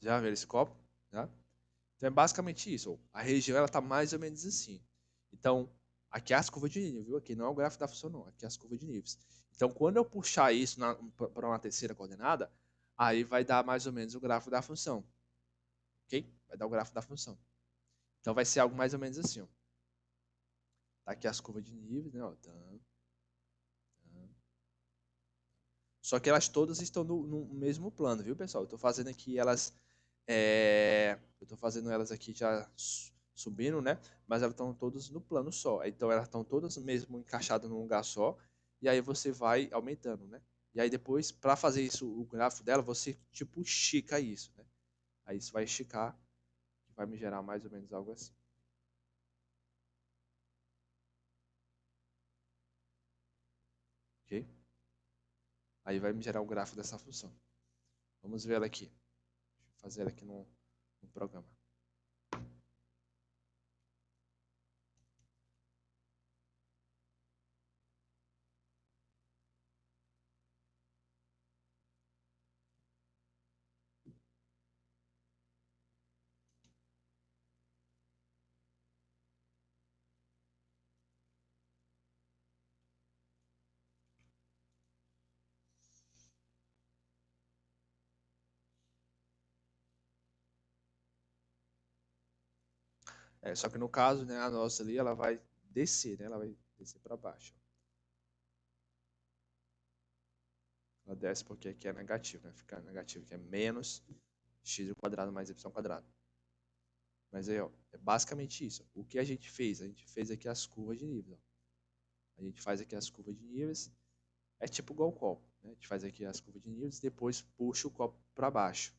Já viu esse copo? Né? Então é basicamente isso. A região ela tá mais ou menos assim. Então, aqui é as curvas de nível, viu? Aqui não é o gráfico da função, não. Aqui é as curvas de níveis. Então, quando eu puxar isso para uma terceira coordenada, aí vai dar mais ou menos o gráfico da função. Ok? Vai dar o gráfico da função. Então, vai ser algo mais ou menos assim. Ó. Tá aqui as curvas de níveis, né? Ó. Só que elas todas estão no mesmo plano, viu, pessoal? Eu estou fazendo aqui elas. Eu estou fazendo elas aqui já subindo, né? Mas elas estão todas no plano só. Então elas estão todas mesmo encaixadas num lugar só. E aí você vai aumentando, né? E aí depois, para fazer isso, o gráfico dela, você tipo estica isso, né? Aí isso vai esticar, que vai me gerar mais ou menos algo assim. Ok? Aí vai me gerar o gráfico dessa função. Vamos ver ela aqui. Deixa eu fazer ela aqui no programa. Só que no caso, né, a nossa ali, ela vai descer, né? Ela vai descer para baixo. Ela desce porque aqui é negativo, né? Fica negativo, que é menos x ao quadrado mais y ao quadrado. Mas aí, ó, é basicamente isso. O que a gente fez? A gente fez aqui as curvas de nível. Ó. A gente faz aqui as curvas de níveis. É tipo igual o copo. Né? A gente faz aqui as curvas de níveis e depois puxa o copo para baixo.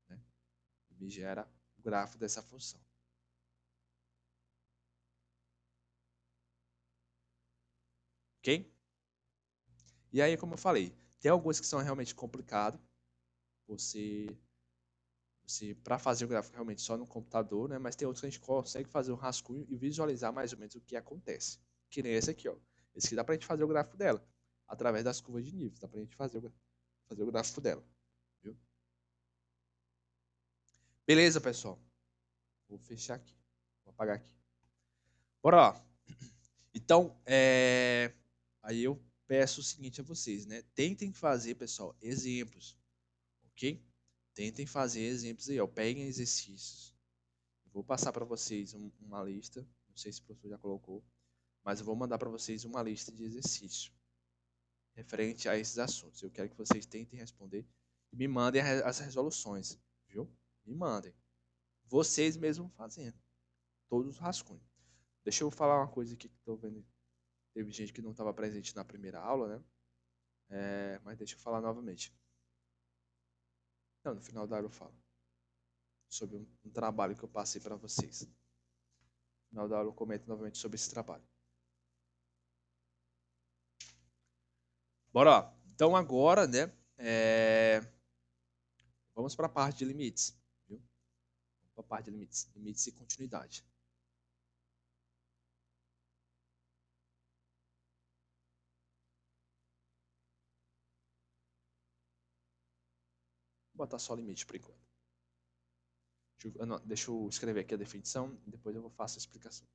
Né? E me gera o gráfico dessa função. Ok? E aí, como eu falei, tem alguns que são realmente complicados. Você para fazer o gráfico realmente só no computador, né? Mas tem outros que a gente consegue fazer um rascunho e visualizar mais ou menos o que acontece. Que nem esse aqui, ó. Esse aqui dá pra gente fazer o gráfico dela através das curvas de níveis. Dá pra gente fazer o gráfico dela, viu? Beleza, pessoal. Vou fechar aqui. Vou apagar aqui. Bora lá. Então, aí eu peço o seguinte a vocês, né? Tentem fazer, pessoal, exemplos, ok? Tentem fazer exemplos aí, ó. Peguem exercícios. Vou passar para vocês uma lista. Não sei se o professor já colocou, mas eu vou mandar para vocês uma lista de exercícios referente a esses assuntos. Eu quero que vocês tentem responder e me mandem as resoluções, viu? Me mandem. Vocês mesmos fazendo. Todos os rascunhos. Deixa eu falar uma coisa aqui que estou vendo. Teve gente que não estava presente na primeira aula, né? Mas deixa eu falar novamente. Não, no final da aula eu falo. Sobre um trabalho que eu passei para vocês. No final da aula eu comento novamente sobre esse trabalho. Bora lá. Então agora, né? Vamos para a parte de limites. Viu? Vamos para a parte de limites. Limites e continuidade. Vou botar só limite por enquanto. Deixa eu escrever aqui a definição e depois eu faço a explicação.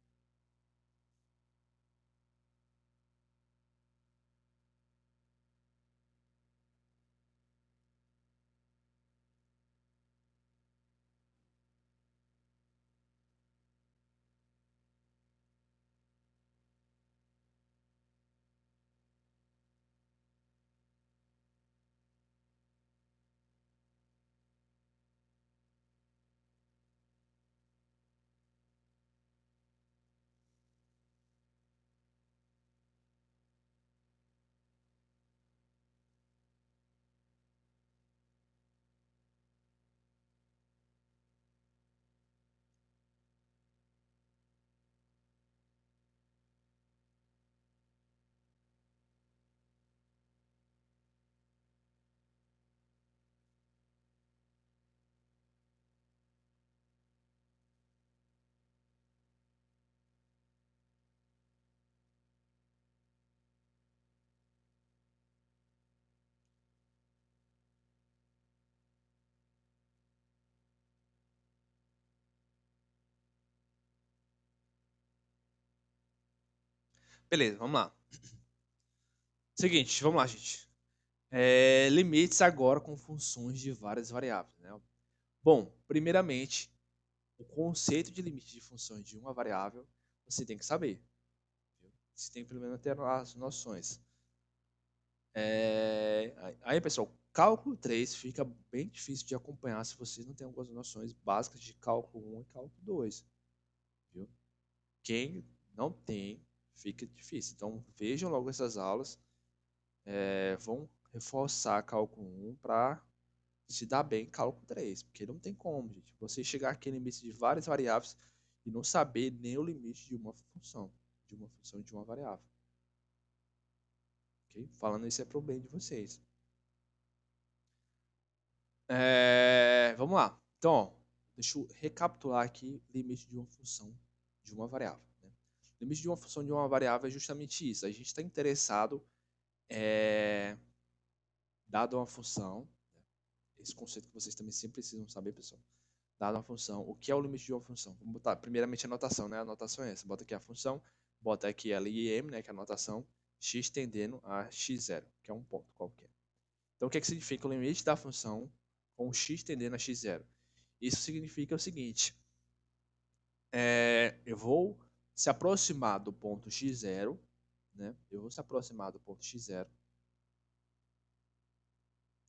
Beleza, vamos lá. Seguinte, vamos lá, gente. Limites agora com funções de várias variáveis, né? Bom, primeiramente, o conceito de limite de funções de uma variável você tem que saber. Viu? Você tem que pelo menos ter as noções. Aí, pessoal, cálculo 3 fica bem difícil de acompanhar se vocês não têm algumas noções básicas de cálculo 1 e cálculo 2. Viu? Quem não tem, fica difícil. Então, vejam logo essas aulas. Vão reforçar cálculo 1 para se dar bem cálculo 3, porque não tem como, gente. Você chegar aqui no limite de várias variáveis e não saber nem o limite de uma função de uma variável. Okay? Falando isso é pro bem de vocês. Vamos lá. Então, ó, deixa eu recapitular aqui o limite de uma função de uma variável. Né? O limite de uma função de uma variável é justamente isso. A gente está interessado, dado uma função, né? Esse conceito que vocês também sempre precisam saber, pessoal. Dado uma função, o que é o limite de uma função? Vamos botar primeiramente a notação, né? A notação é essa. Bota aqui a função, bota aqui L e M, né? Que é a notação, x tendendo a x0, que é um ponto qualquer. Então, o que significa o limite da função com x tendendo a x0? Isso significa o seguinte, eu vou se aproximar do ponto x0, né? Eu vou se aproximar do ponto x0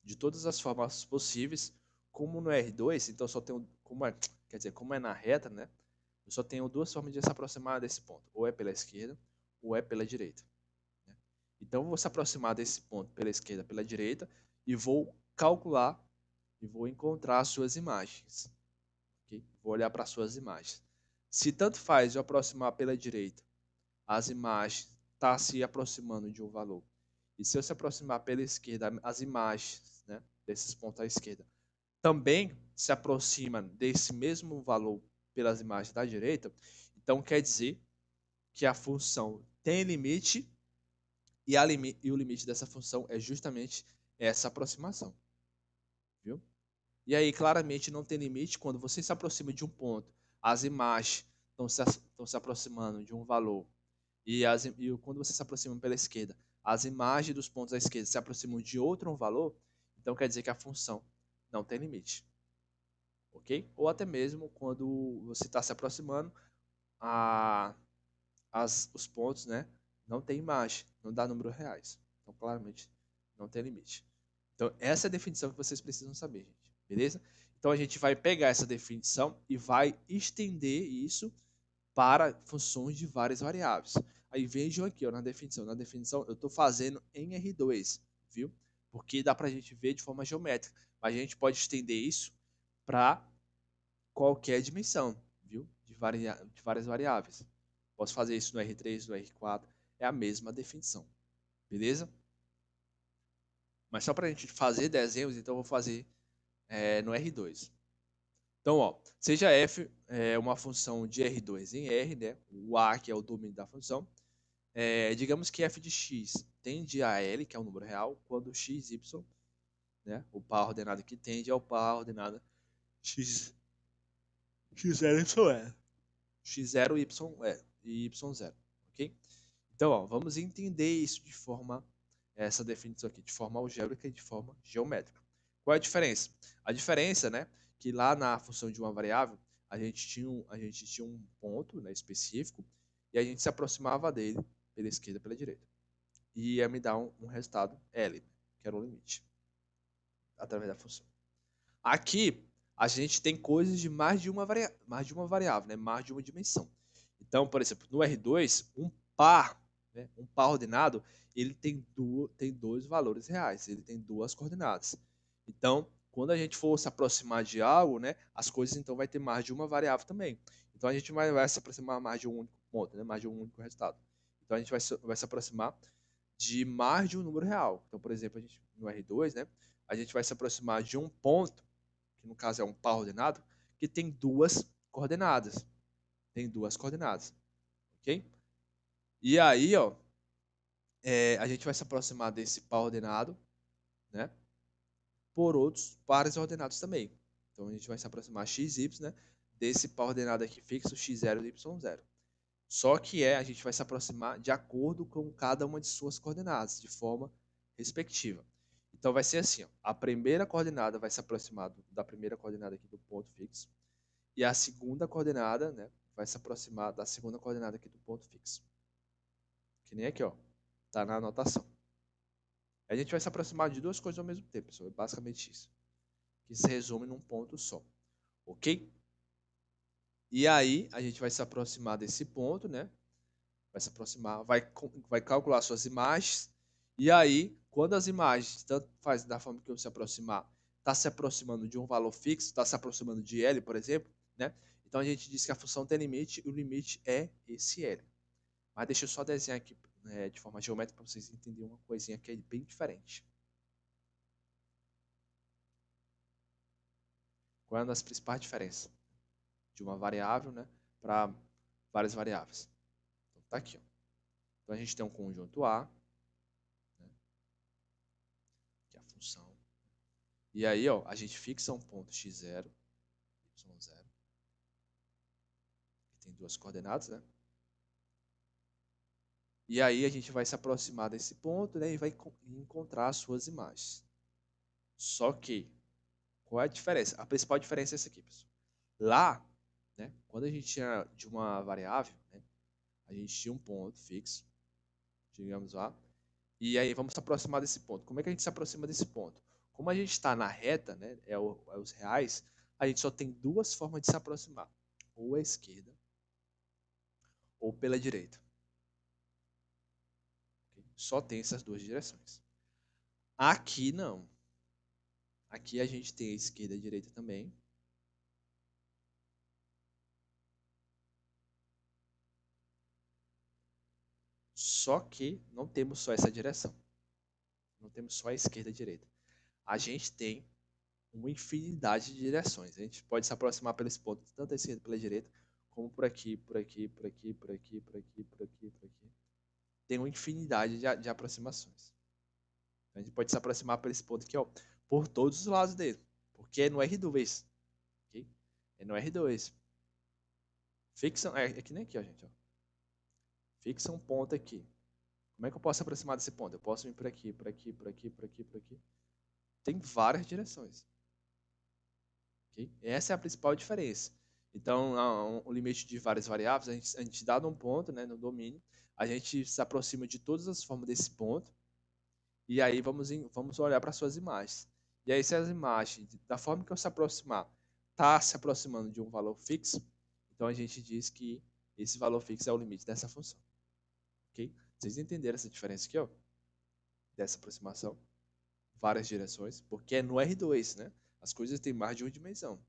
de todas as formas possíveis, como no R2, então só tenho, como é na reta, né? Eu só tenho duas formas de se aproximar desse ponto, ou é pela esquerda, ou é pela direita. Né? Então eu vou se aproximar desse ponto pela esquerda, pela direita, e vou calcular e vou encontrar as suas imagens. Okay? Vou olhar para as suas imagens. Se tanto faz eu aproximar pela direita, as imagens estão se aproximando de um valor. E se eu se aproximar pela esquerda, as imagens, né, desses pontos à esquerda também se aproximam desse mesmo valor pelas imagens da direita, então quer dizer que a função tem limite e o limite dessa função é justamente essa aproximação. Viu? E aí, claramente, não tem limite quando você se aproxima de um ponto, as imagens estão se aproximando de um valor, e quando você se aproxima pela esquerda, as imagens dos pontos à esquerda se aproximam de outro valor, então quer dizer que a função não tem limite. Ok? Ou até mesmo quando você está se aproximando, os pontos, né, não tem imagem, não dá números reais. Então, claramente, não tem limite. Então, essa é a definição que vocês precisam saber, gente. Beleza? Então, a gente vai pegar essa definição e vai estender isso para funções de várias variáveis. Aí vejam aqui, ó, na definição. Na definição, eu estou fazendo em R2, viu? Porque dá para a gente ver de forma geométrica. Mas a gente pode estender isso para qualquer dimensão, viu? De várias variáveis. Posso fazer isso no R3, no R4, é a mesma definição, beleza? Mas só para a gente fazer desenhos, então eu vou fazer no R2. Então, ó, seja f uma função de R2 em R, né? O A, que é o domínio da função, digamos que f de x tende a L, que é um número real, quando x, y, né? O par ordenado que tende ao par ordenado x, x0, y, x0, y, y0, ok? Então, ó, vamos entender isso essa definição aqui, de forma algébrica e de forma geométrica. Qual é a diferença? A diferença, né, que lá na função de uma variável, a gente tinha um ponto, né, específico e a gente se aproximava dele pela esquerda e pela direita. E ia me dar um resultado L, que era o limite, através da função. Aqui, a gente tem coisas de mais de uma variável, né, mais de uma dimensão. Então, por exemplo, no R2, né, um par ordenado, ele tem dois valores reais, ele tem duas coordenadas. Então, quando a gente for se aproximar de algo, né, as coisas então vai ter mais de uma variável também. Então a gente vai se aproximar mais de um único ponto, né, mais de um único resultado. Então a gente vai se aproximar de mais de um número real. Então, por exemplo, no R2, né, a gente vai se aproximar de um ponto, que no caso é um par ordenado, que tem duas coordenadas. Tem duas coordenadas, ok? E aí, ó, a gente vai se aproximar desse par ordenado, né, por outros pares ordenados também. Então, a gente vai se aproximar x, y, né, desse par ordenado aqui fixo, x0 e y0. Só que a gente vai se aproximar de acordo com cada uma de suas coordenadas, de forma respectiva. Então vai ser assim, ó, a primeira coordenada vai se aproximar da primeira coordenada aqui do ponto fixo, e a segunda coordenada, né, vai se aproximar da segunda coordenada aqui do ponto fixo. Que nem aqui, ó, tá na anotação. A gente vai se aproximar de duas coisas ao mesmo tempo, pessoal. É basicamente isso. Que se resume num ponto só. Ok? E aí, a gente vai se aproximar desse ponto, né? Vai se aproximar, vai calcular suas imagens. E aí, quando as imagens, tanto faz da forma que eu se aproximar, está se aproximando de um valor fixo, está se aproximando de L, por exemplo, né? Então a gente diz que a função tem limite e o limite é esse L. Mas deixa eu só desenhar aqui de forma geométrica para vocês entenderem uma coisinha que é bem diferente. Qual é uma das principais diferenças de uma variável, né, para várias variáveis? Então, tá aqui, ó. Então a gente tem um conjunto A, né, que é a função. E aí, ó, a gente fixa um ponto x0, y0, que tem duas coordenadas, né? E aí a gente vai se aproximar desse ponto, né, e vai encontrar as suas imagens. Só que, qual é a diferença? A principal diferença é essa aqui, pessoal. Lá, né, quando a gente tinha de uma variável, né, a gente tinha um ponto fixo, digamos lá, e aí vamos se aproximar desse ponto. Como é que a gente se aproxima desse ponto? Como a gente está na reta, né, é os reais, a gente só tem duas formas de se aproximar. Ou à esquerda, ou pela direita. Okay? Só tem essas duas direções. Aqui não. Aqui a gente tem a esquerda e a direita também. Só que não temos só essa direção. Não temos só a esquerda e a direita. A gente tem uma infinidade de direções. A gente pode se aproximar pelos pontos, tanto à esquerda pela direita, como por aqui, por aqui, por aqui, por aqui, por aqui, por aqui, por aqui. Tem uma infinidade de aproximações. Então, a gente pode se aproximar por esse ponto aqui, ó, por todos os lados dele. Porque é no R2. Okay? É no R2. Fixa, é que nem aqui, ó, gente. Ó. Fixa um ponto aqui. Como é que eu posso se aproximar desse ponto? Eu posso vir por aqui, por aqui, por aqui, por aqui, por aqui. Tem várias direções. Okay? Essa é a principal diferença. Então, o limite de várias variáveis, a gente dá um ponto, né, no domínio, a gente se aproxima de todas as formas desse ponto, e aí vamos olhar para suas imagens. E aí, se as imagens, da forma que eu se aproximar, está se aproximando de um valor fixo, então a gente diz que esse valor fixo é o limite dessa função. Ok? Vocês entenderam essa diferença aqui, ó? Dessa aproximação? Várias direções, porque é no R2, né? As coisas têm mais de uma dimensão.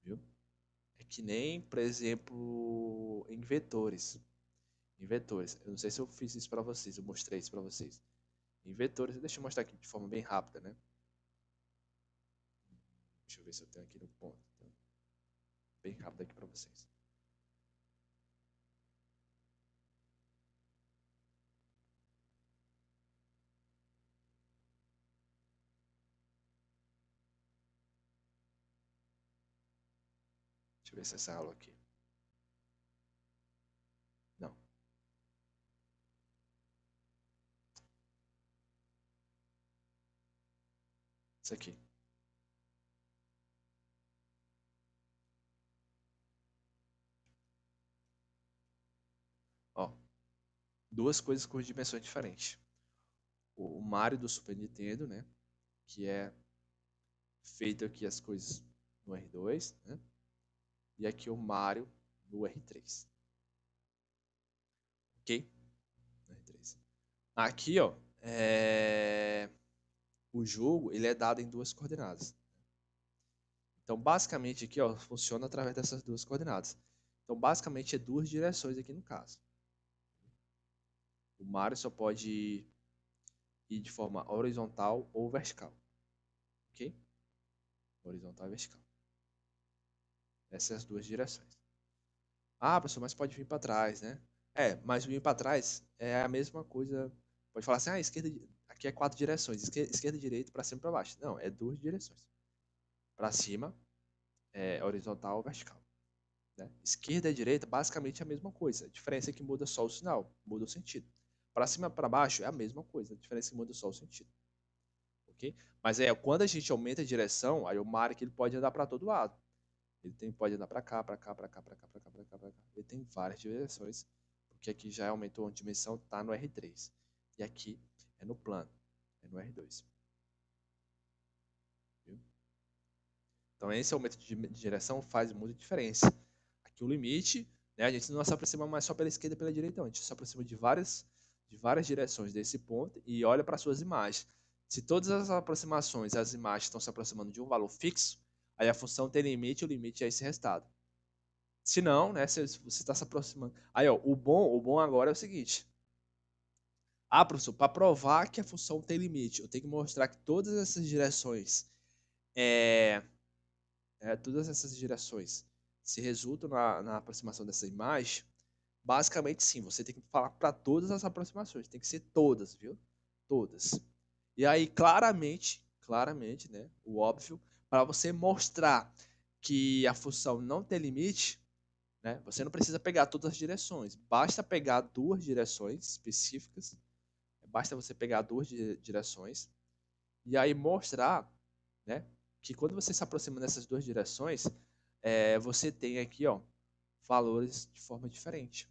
Viu? É que nem, por exemplo, em vetores. Em vetores. Eu não sei se eu fiz isso para vocês, eu mostrei isso para vocês. Em vetores, deixa eu mostrar aqui de forma bem rápida, né? Deixa eu ver se eu tenho aqui no ponto. Então, bem rápido aqui para vocês. Deixa eu ver se essa aula aqui. Não. Isso aqui. Ó, duas coisas com dimensões diferentes. O Mario do Super Nintendo, né? Que é feito aqui as coisas no R2, né? E aqui o Mario no R3. Ok? No R3. Aqui, ó, o jogo ele é dado em duas coordenadas. Então, basicamente aqui, ó, funciona através dessas duas coordenadas. Então, basicamente é duas direções aqui no caso. O Mario só pode ir de forma horizontal ou vertical. Ok? Horizontal e vertical. Essas são as duas direções. Ah, professor, mas pode vir para trás, né? É, mas vir para trás é a mesma coisa. Pode falar assim, ah, esquerda, aqui é quatro direções, esquerda e direita, para cima e para baixo. Não, é duas direções. Para cima é horizontal ou vertical. né? Esquerda e direita, basicamente é a mesma coisa. A diferença é que muda só o sinal, muda o sentido. Para cima e para baixo é a mesma coisa, a diferença é que muda só o sentido. Ok? Mas quando a gente aumenta a direção, aí o Mario ele pode andar para todo lado. Pode andar para cá, para cá, para cá, para cá, para cá, para cá, para cá. Ele tem várias direções, porque aqui já aumentou a dimensão, tá no R3. E aqui é no plano, é no R2. Viu? Então esse aumento de direção faz muita diferença. Aqui o limite, né, a gente não se aproxima mais só pela esquerda e pela direita, não. A gente se aproxima de várias direções desse ponto e olha para suas imagens. Se todas as aproximações, as imagens estão se aproximando de um valor fixo, aí a função tem limite e o limite é esse resultado. Se não, né, se você está se aproximando. Aí, ó, o bom agora é o seguinte. Ah, professor, para provar que a função tem limite, eu tenho que mostrar que é, todas essas direções se resultam na aproximação dessa imagem. Basicamente, sim, você tem que falar para todas as aproximações, tem que ser todas, viu? Todas. E aí, claramente, né, o óbvio, para você mostrar que a função não tem limite, né, você não precisa pegar todas as direções, basta pegar duas direções específicas, basta você pegar duas direções e aí mostrar, né, que quando você se aproxima dessas duas direções, você tem aqui, ó, valores de forma diferente.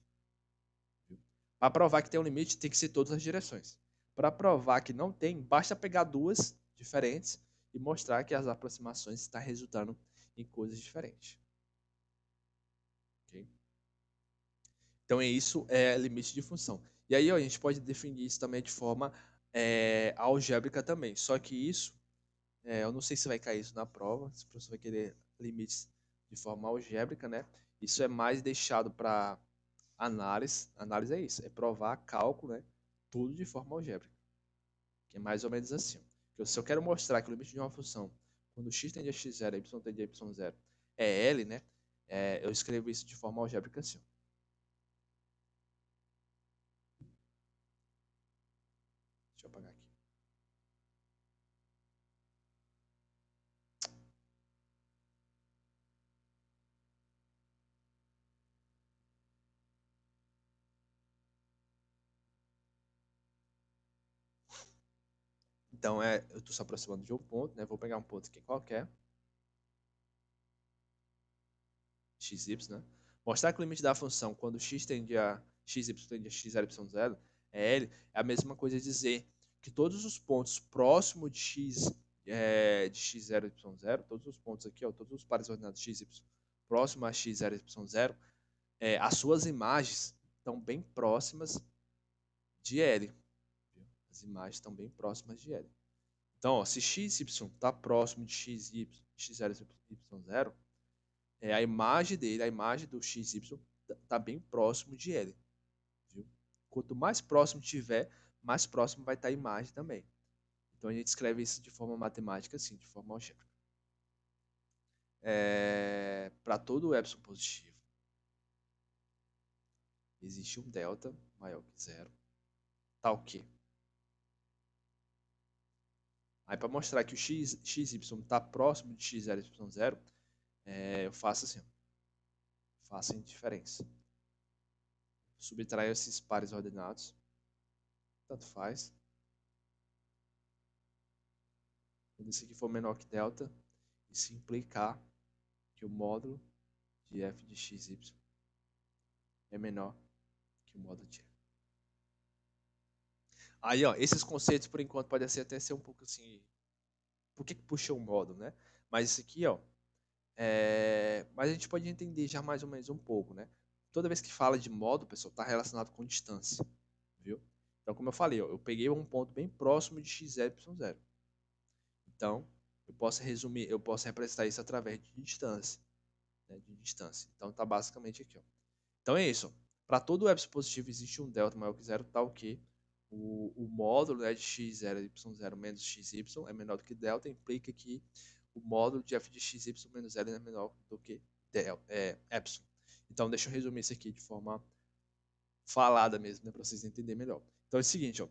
Para provar que tem um limite, tem que ser todas as direções. Para provar que não tem, basta pegar duas diferentes e mostrar que as aproximações estão resultando em coisas diferentes. Okay? Então, isso é limite de função. E aí, ó, a gente pode definir isso também de forma algébrica também. Só que isso, eu não sei se vai cair isso na prova, se o professor vai querer limites de forma algébrica, né? Isso é mais deixado para análise. Análise é isso, é provar cálculo, né? Tudo de forma algébrica. Que é mais ou menos assim. Se eu quero mostrar que o limite de uma função, quando x tende a x0 e y tende a y0, é L, né? Eu escrevo isso de forma algébrica assim. Deixa eu apagar aqui. Então, eu estou se aproximando de um ponto, né? Vou pegar um ponto aqui qualquer. xy, né? Mostrar que o limite da função quando x tende a xy tende a x0, y0 é L, é a mesma coisa dizer que todos os pontos próximos de x, de x0, y0, todos os pontos aqui, ó, todos os pares ordenados x, y, próximo a x0, y0, as suas imagens estão bem próximas de L. Viu? As imagens estão bem próximas de L. Então, ó, se x, y está próximo de x, y, x0, y0, a imagem dele, a imagem do XY, está bem próximo de L. Viu? Quanto mais próximo tiver, mais próximo vai estar a imagem também. Então a gente escreve isso de forma matemática, assim, de forma algébrica. Para todo o epsilon positivo, existe um delta maior que zero. Tá o quê? Aí para mostrar que o xy está próximo de x0 e y0, eu faço assim. Faço a indiferença. Subtraio esses pares ordenados. Tanto faz. Quando esse aqui for menor que delta, isso implicar que o módulo de f de xy é menor que o módulo de f. Aí, ó, esses conceitos, por enquanto, podem até ser um pouco assim... Por que puxa um módulo, né? Mas isso aqui, ó... Mas a gente pode entender já mais ou menos um pouco, né? Toda vez que fala de módulo, pessoal, está relacionado com distância, viu? Então, como eu falei, ó, eu peguei um ponto bem próximo de x0 e y0. Então, eu posso resumir, eu posso representar isso através de distância. Né, de distância. Então, tá basicamente aqui, ó. Então é isso. Para todo epsilon positivo existe um delta maior que zero, tal que o módulo, né, de x0 e y0 menos xy é menor do que delta, implica que o módulo de f de xy menos l é menor do que epsilon. Então deixa eu resumir isso aqui de forma falada mesmo, né, para vocês entenderem melhor. Então é o seguinte, ó,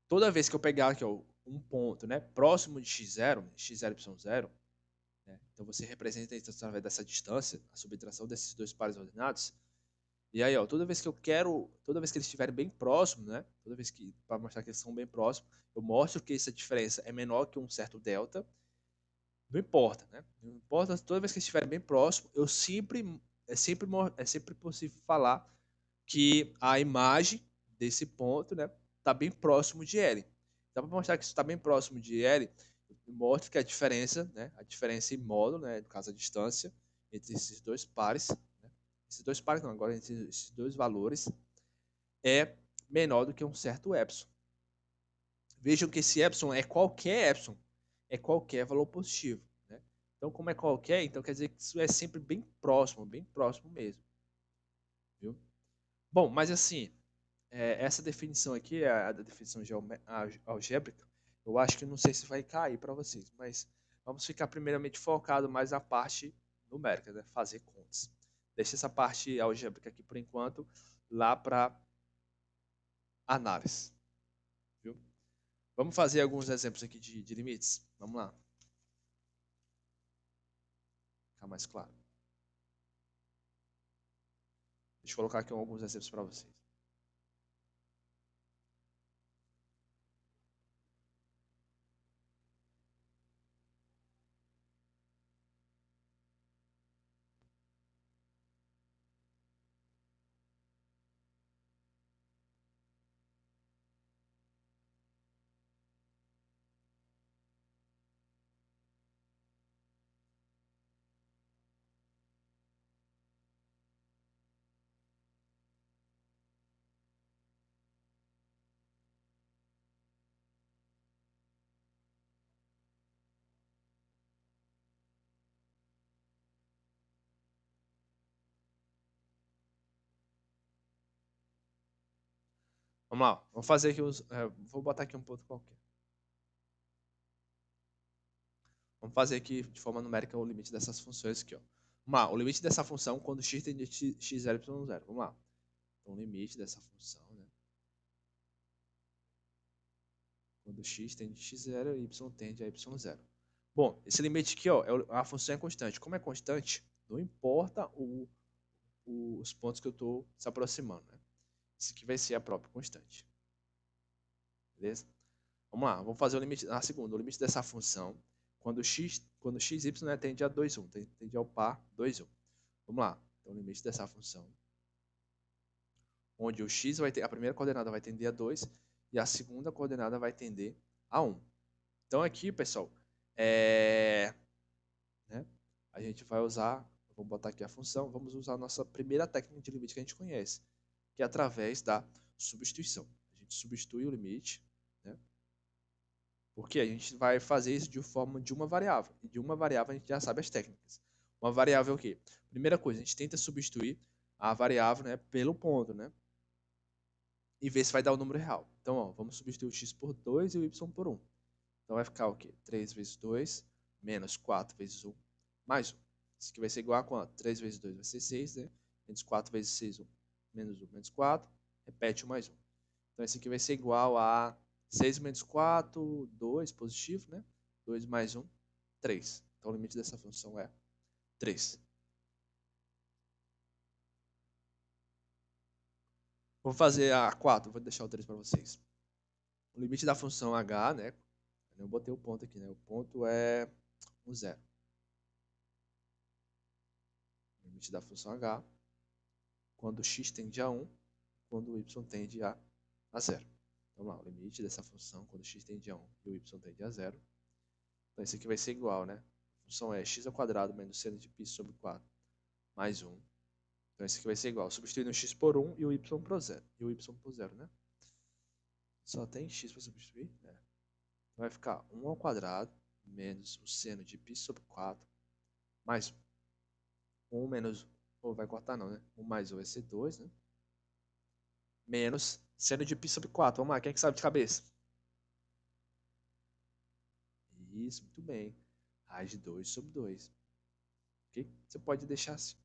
toda vez que eu pegar aqui, ó, um ponto, né, próximo de x0, y0, né? Então você representa isso através dessa distância, a subtração desses dois pares ordenados. E aí, ó, toda vez que eles estiverem bem próximos, né? Toda vez que, para mostrar que eles são bem próximos, eu mostro que essa diferença é menor que um certo delta. Não importa, né? Não importa, toda vez que eles estiverem bem próximos, é sempre possível falar que a imagem desse ponto, né, está bem próximo de L. Então, para mostrar que isso está bem próximo de L, eu mostro que a diferença, né, a diferença em módulo, né, no caso a distância entre esses dois pares, né, esses dois pares não, agora entre esses dois valores é menor do que um certo epsilon. Vejam que esse epsilon é qualquer epsilon, é qualquer valor positivo, né? Então, como é qualquer, então quer dizer que isso é sempre bem próximo mesmo, viu? Bom, mas assim, essa definição aqui, a definição algébrica, eu acho que não sei se vai cair para vocês, mas vamos ficar primeiramente focado mais na parte numérica, né? Fazer contas. Deixa essa parte algébrica aqui por enquanto, lá para análise, viu? Vamos fazer alguns exemplos aqui de limites? Vamos lá, ficar mais claro. Deixa eu colocar aqui alguns exemplos para vocês. Vamos lá, vamos fazer aqui vou botar aqui um ponto qualquer. Vamos fazer aqui de forma numérica o limite dessas funções aqui, ó. Vamos lá, o limite dessa função quando x tende a x0, y0. Vamos lá. Então, o limite dessa função, né? Quando x tende a x0 e y tende a y0. Bom, esse limite aqui, ó, a função é constante. Como é constante, não importa os pontos que eu estou se aproximando, né? Isso aqui vai ser a própria constante. Beleza? Vamos lá, vamos fazer o limite, a segunda, o limite dessa função quando xy, né, tende a 2, 1, tende ao par 2, 1. Vamos lá, então o limite dessa função, onde o x vai ter, a primeira coordenada vai tender a 2 e a segunda coordenada vai tender a 1. Então aqui, pessoal, né, a gente vai usar, vamos botar aqui a função, vamos usar a nossa primeira técnica de limite que a gente conhece, que é através da substituição. A gente substitui o limite, né, porque a gente vai fazer isso de forma de uma variável. E de uma variável a gente já sabe as técnicas. Uma variável é o quê? Primeira coisa, a gente tenta substituir a variável, né, pelo ponto, né? E ver se vai dar o número real. Então, ó, vamos substituir o x por 2 e o y por 1. Então vai ficar o quê? 3 vezes 2 menos 4 vezes 1 mais 1. Isso aqui vai ser igual a quanto? 3 vezes 2 vai ser 6, né? Menos 4 vezes 6, 1. Menos 1 menos 4. Repete o mais 1. Então esse aqui vai ser igual a 6 menos 4, 2, positivo, né? 2 mais 1, 3. Então o limite dessa função é 3. Vou fazer a 4, vou deixar o 3 para vocês. O limite da função h, né? Eu botei o ponto aqui, né? O ponto é 0. O limite da função h quando x tende a 1, quando y tende a 0. Então, vamos lá, o limite dessa função quando x tende a 1 e o y tende a 0. Então, esse aqui vai ser igual, né? A função é x ao quadrado menos seno de π sobre 4 mais 1. Então, esse aqui vai ser igual. Substituindo o x por 1 e o y por 0. E o y por 0, né? Só tem x para substituir? Então, vai ficar 1 ao quadrado menos o seno de π sobre 4 mais 1. 1 menos... Ou vai cortar não, né? 1 mais 1 vai ser 2, né? Menos seno de π sobre 4. Vamos lá, quem é que sabe de cabeça? Isso, muito bem. Raiz de 2 sobre 2. Ok? Você pode deixar assim.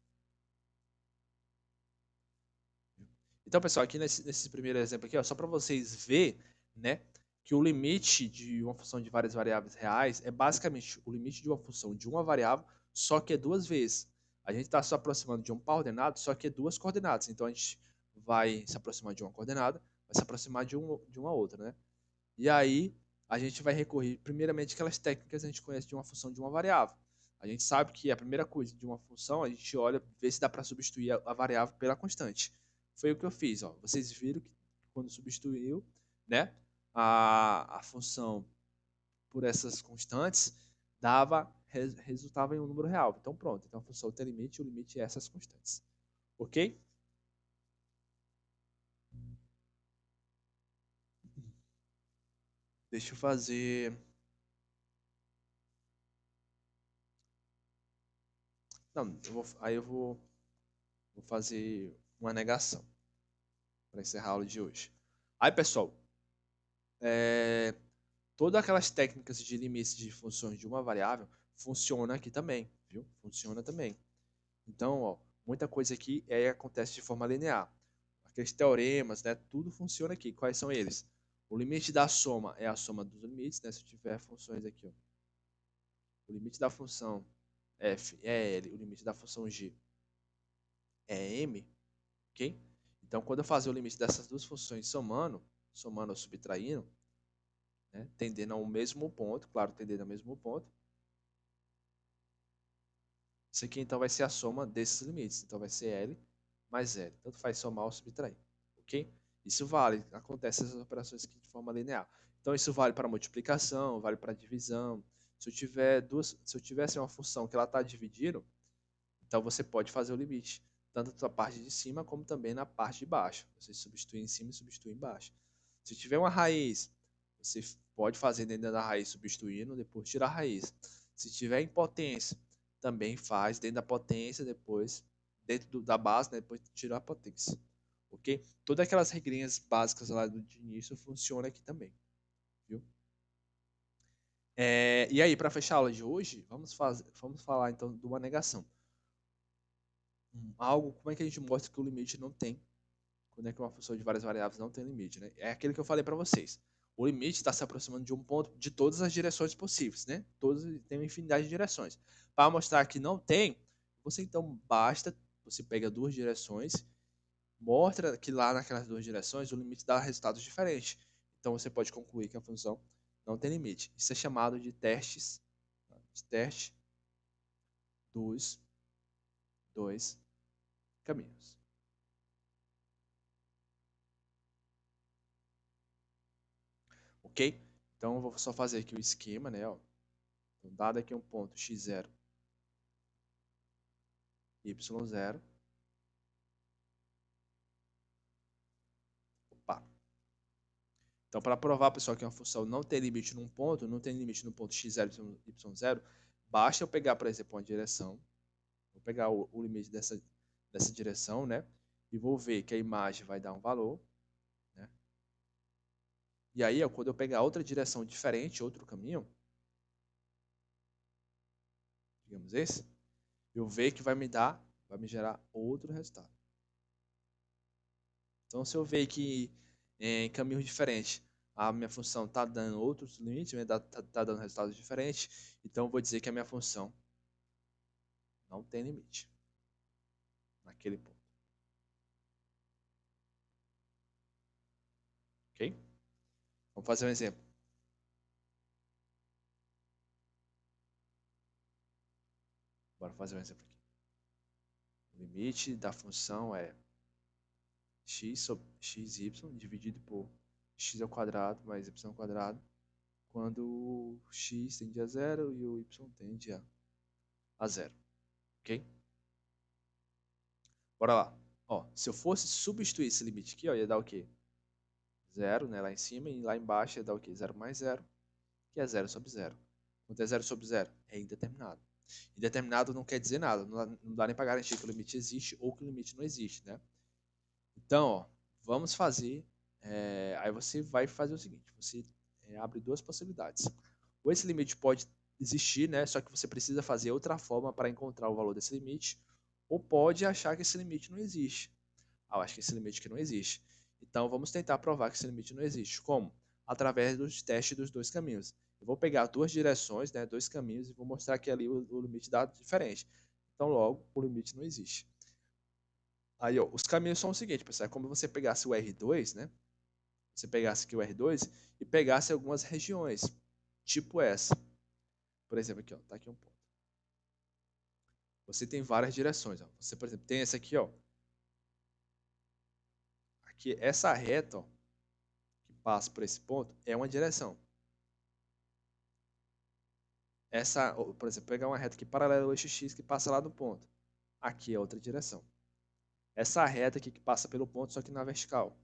Então, pessoal, aqui nesse primeiro exemplo aqui, ó, só para vocês verem, né, que o limite de uma função de várias variáveis reais é basicamente o limite de uma função de uma variável, só que é duas vezes. A gente está se aproximando de um par ordenado, só que é duas coordenadas. Então a gente vai se aproximar de uma coordenada, vai se aproximar de uma outra, né? E aí a gente vai recorrer, primeiramente, aquelas técnicas que a gente conhece de uma função de uma variável. A gente sabe que a primeira coisa de uma função, a gente olha, vê se dá para substituir a variável pela constante. Foi o que eu fiz. Ó. Vocês viram que quando substituiu, né, a função por essas constantes, resultava em um número real. Então pronto, então a função tem limite e o limite é essas constantes. Ok? Deixa eu fazer... Não, aí vou fazer uma negação para encerrar a aula de hoje. Aí, pessoal, é, todas aquelas técnicas de limites de funções de uma variável funciona aqui também, viu? Funciona também. Então, ó, muita coisa aqui acontece de forma linear. Aqueles teoremas, né? Tudo funciona aqui. Quais são eles? O limite da soma é a soma dos limites, né? Se eu tiver funções aqui, ó. O limite da função f é L, o limite da função g é m, ok? Então, quando eu fazer o limite dessas duas funções somando ou subtraindo, né, tendendo ao mesmo ponto, claro, tendendo ao mesmo ponto, isso aqui então vai ser a soma desses limites. Então vai ser L mais L. Tanto faz somar ou subtrair, ok? Isso vale, acontece essas operações aqui de forma linear. Então isso vale para multiplicação, vale para divisão. Se eu tivesse uma função que ela está dividindo, então você pode fazer o limite, tanto na parte de cima como também na parte de baixo. Você substitui em cima e substitui embaixo. Se tiver uma raiz, você pode fazer dentro da raiz substituindo, depois tirar a raiz. Se tiver em potência, também faz dentro da potência, depois dentro da base, né, depois tirar a potência. Ok? Todas aquelas regrinhas básicas lá do início funcionam aqui também. Viu? E aí, para fechar a aula de hoje, vamos falar então de uma negação. Algo, como é que a gente mostra que o limite não tem, quando é que uma função de várias variáveis não tem limite, né? É aquele que eu falei para vocês. O limite está se aproximando de um ponto de todas as direções possíveis, né? Todos tem uma infinidade de direções. Para mostrar que não tem, você então você pega duas direções, mostra que lá naquelas duas direções o limite dá resultados diferentes. Então você pode concluir que a função não tem limite. Isso é chamado de testes, de teste dos dois caminhos. Ok? Então eu vou só fazer aqui o esquema, né? Ó. Então, dado aqui um ponto x0, y0. Opa. Então, para provar, pessoal, que uma função não tem limite num ponto, não tem limite no ponto x0, y0, basta eu pegar, por exemplo, uma direção, vou pegar o limite dessa direção, né? E vou ver que a imagem vai dar um valor, né? E aí, ó, quando eu pegar outra direção diferente, outro caminho, digamos esse, eu ver que vai me gerar outro resultado. Então, se eu ver que em caminhos diferentes a minha função está dando outros limites, está dando resultados diferentes, então eu vou dizer que a minha função não tem limite naquele ponto. Ok? Vamos fazer um exemplo. Bora fazer um exemplo aqui. O limite da função é x sobre xy dividido por x ao quadrado mais y ao quadrado, quando o x tende a zero e o y tende a zero. Ok? Bora lá. Ó, se eu fosse substituir esse limite aqui, ó, ia dar o quê? Zero, né, lá em cima, e lá embaixo ia dar o quê? Zero mais zero, que é zero sobre zero. Quanto é zero sobre zero? É indeterminado. Indeterminado não quer dizer nada, não dá nem para garantir que o limite existe ou que o limite não existe, né? Então, ó, vamos fazer. Aí você vai fazer o seguinte: você abre duas possibilidades. Ou esse limite pode existir, né? Só que você precisa fazer outra forma para encontrar o valor desse limite, ou pode achar que esse limite não existe. Ah, eu acho que esse limite aqui não existe. Então vamos tentar provar que esse limite não existe. Como? através dos testes dos dois caminhos. Eu vou pegar duas direções, né, dois caminhos, e vou mostrar que ali o limite dá diferente. Então, logo, o limite não existe. Aí, ó, os caminhos são o seguinte, pessoal, é como você pegasse o R2, né? Você pegasse aqui o R2 e pegasse algumas regiões, tipo essa. Por exemplo, aqui, ó, tá aqui um ponto. Você tem várias direções, ó. Você, por exemplo, tem essa aqui, ó. Aqui, essa reta, ó, que passa por esse ponto, é uma direção. Essa, por exemplo, pegar uma reta aqui paralela ao eixo X que passa lá do ponto. Aqui é outra direção. Essa reta aqui que passa pelo ponto, só que na vertical.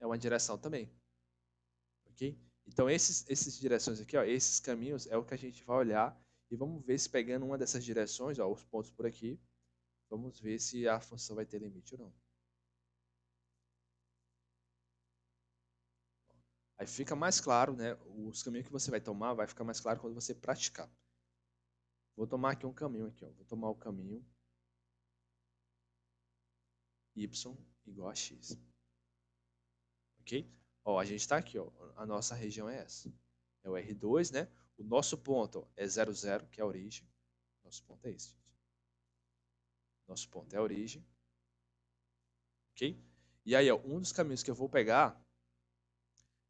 É uma direção também. Ok? Então, esses direções aqui, ó, esses caminhos, é o que a gente vai olhar e vamos ver se pegando uma dessas direções, ó, os pontos por aqui, vamos ver se a função vai ter limite ou não. Aí fica mais claro, né? Os caminhos que você vai tomar vai ficar mais claro quando você praticar. Vou tomar aqui um caminho aqui, ó. Vou tomar o caminho y igual a x. Ok? Ó, a gente está aqui, ó. A nossa região é essa. É o R2, né? O nosso ponto ó, é 0, 0, que é a origem. Nosso ponto é esse, gente. Nosso ponto é a origem. Ok? E aí, ó, um dos caminhos que eu vou pegar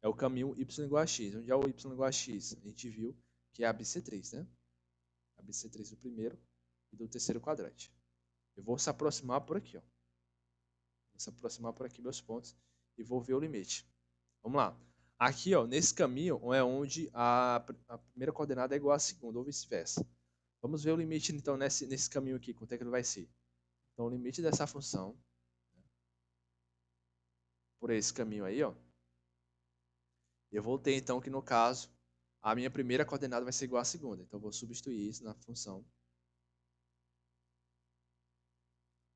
é o caminho y igual a x. Onde é o y igual a x? A gente viu que é a BC3, né? A BC3 do primeiro e do terceiro quadrante. Eu vou se aproximar por aqui, ó. Vou se aproximar por aqui meus pontos e vou ver o limite. Vamos lá. Aqui, ó, nesse caminho é onde a primeira coordenada é igual à segunda, ou vice-versa. Vamos ver o limite, então, nesse caminho aqui, quanto é que ele vai ser. Então, o limite dessa função, por esse caminho aí, ó, eu vou ter, então, que no caso, a minha primeira coordenada vai ser igual à segunda. Então, eu vou substituir isso na função.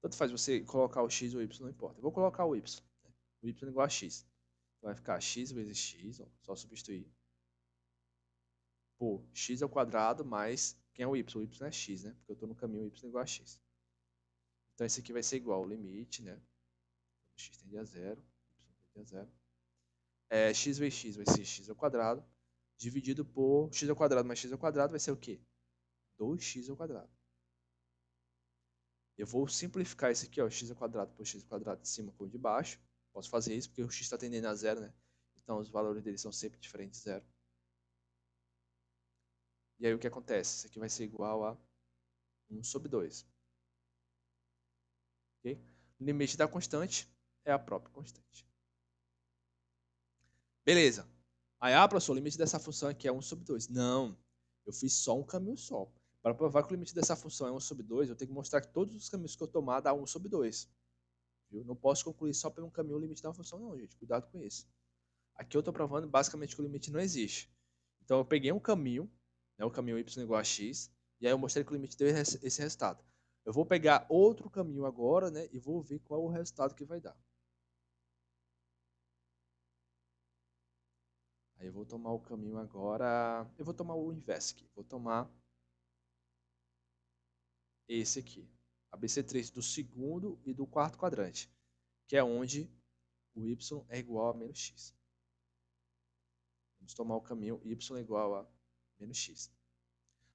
Tanto faz você colocar o x ou o y, não importa. Eu vou colocar o y. Né? O y igual a x. Então, vai ficar x vezes x, ó, só substituir. Por x ao quadrado mais, quem é o y? O y é x, né? Porque eu estou no caminho y igual a x. Então, esse aqui vai ser igual ao limite, né? X tende a zero, y tende a zero. X vezes x vai ser x ao quadrado, dividido por x ao quadrado mais x ao quadrado vai ser o quê? 2x ao quadrado. Eu vou simplificar isso aqui, ó, x ao quadrado por x ao quadrado de cima por de baixo. Posso fazer isso porque o x está tendendo a zero, né? Então, os valores deles são sempre diferentes de zero. E aí, o que acontece? Isso aqui vai ser igual a 1 sobre 2. Okay? O limite da constante é a própria constante. Beleza. Aí, professor, o limite dessa função aqui é 1 sobre 2. Não, eu fiz só um caminho só. Para provar que o limite dessa função é 1 sobre 2, eu tenho que mostrar que todos os caminhos que eu tomar dá 1 sobre 2. Viu? Não posso concluir só por um caminho o limite da função, não, gente. Cuidado com isso. Aqui eu estou provando basicamente que o limite não existe. Então, eu peguei um caminho, né, o caminho y igual a x, e aí eu mostrei que o limite deu esse resultado. Eu vou pegar outro caminho agora, né, e vou ver qual é o resultado que vai dar. Aí eu vou tomar o caminho agora. Eu vou tomar o inverso aqui. Vou tomar esse aqui. A BC3 do segundo e do quarto quadrante. Que é onde o y é igual a menos x. Vamos tomar o caminho y igual a menos x.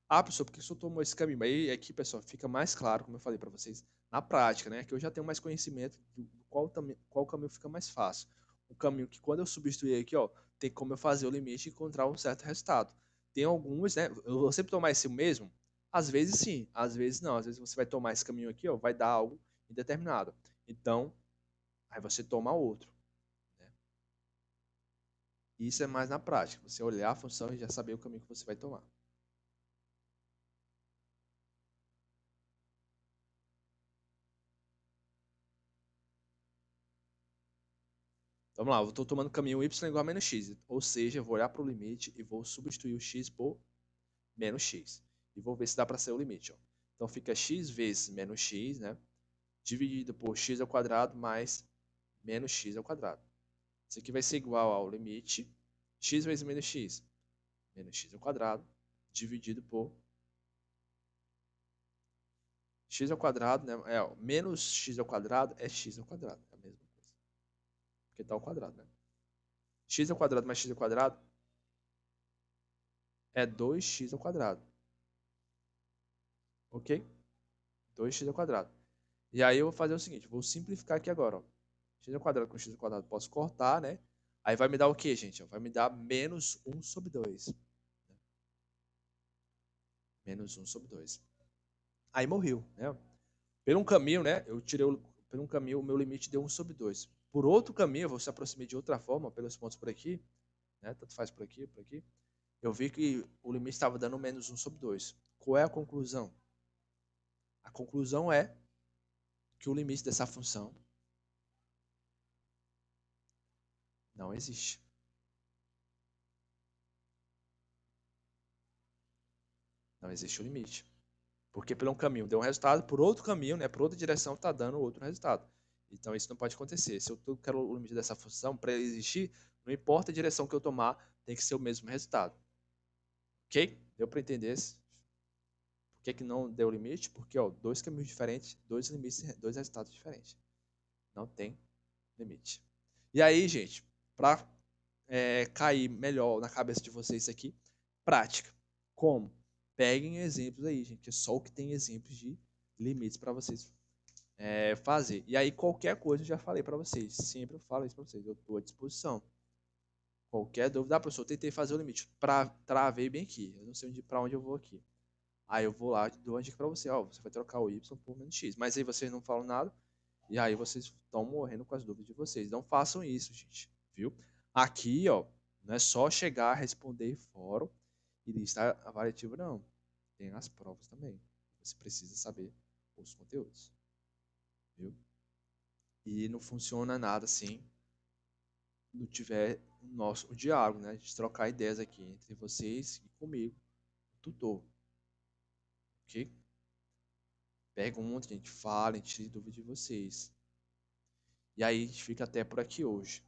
Professor, por que o senhor tomou esse caminho? Aí aqui, pessoal, fica mais claro, como eu falei para vocês, na prática, né? Que eu já tenho mais conhecimento do qual caminho fica mais fácil. O caminho que quando eu substituir aqui, ó, tem como eu fazer o limite e encontrar um certo resultado. Tem alguns, né? Eu vou sempre tomar esse mesmo? Às vezes sim, às vezes não. Às vezes você vai tomar esse caminho aqui, ó, vai dar algo indeterminado. Então, aí você toma outro. Né? Isso é mais na prática. Você olhar a função e já saber o caminho que você vai tomar. Vamos lá, eu estou tomando o caminho y igual a menos x. Ou seja, eu vou olhar para o limite e vou substituir o x por menos x. E vou ver se dá para ser o limite. Ó. Então fica x vezes menos x, né? Dividido por x ao quadrado mais menos x ao quadrado. Isso aqui vai ser igual ao limite x vezes menos x ao quadrado, dividido por x ao quadrado, né? Ó, menos x ao quadrado é x ao quadrado. É a mesma coisa. Porque está ao quadrado, né? X ao quadrado mais x ao quadrado é 2x ao quadrado. Ok? 2x ao quadrado. E aí eu vou fazer o seguinte, vou simplificar aqui agora, ó. X ao quadrado com x ao quadrado posso cortar, né? Aí vai me dar o quê, gente? Vai me dar menos 1 sobre 2. Menos 1 sobre 2. Aí morreu, né? Por um caminho, né? Por um caminho, o meu limite deu 1 sobre 2. Por outro caminho, eu vou se aproximar de outra forma, pelos pontos por aqui, né? Tanto faz por aqui, por aqui. Eu vi que o limite estava dando menos 1 sobre 2. Qual é a conclusão? A conclusão é que o limite dessa função não existe. Não existe o limite. Porque por um caminho deu um resultado, por outro caminho, né, por outra direção, está dando outro resultado. Então isso não pode acontecer. Se eu quero o limite dessa função, para ele existir, não importa a direção que eu tomar, tem que ser o mesmo resultado. Ok? Deu para entender? Por que não deu limite? Porque ó, dois caminhos diferentes, dois limites, dois resultados diferentes. Não tem limite. E aí, gente, para cair melhor na cabeça de vocês aqui, prática. Como? Peguem exemplos aí, gente. É só o que tem exemplos de limites para vocês fazer. E aí, qualquer coisa eu já falei para vocês. Sempre eu falo isso para vocês. Eu estou à disposição. Qualquer dúvida, professor, eu tentei fazer o limite. Travei bem aqui. Eu não sei para onde eu vou aqui. Aí eu vou lá e dou uma dica para você. Ó, você vai trocar o Y por menos X. Mas aí vocês não falam nada. E aí vocês estão morrendo com as dúvidas de vocês. Não façam isso, gente. Viu? Aqui, ó, não é só chegar, responder em fórum e listar avaliativa, não. Tem as provas também. Você precisa saber os conteúdos. Viu? E não funciona nada assim não tiver o diálogo, né? De trocar ideias aqui entre vocês e comigo, o tutor. Ok? Pergunta, a gente fala, a gente tira dúvida de vocês. E aí a gente fica até por aqui hoje.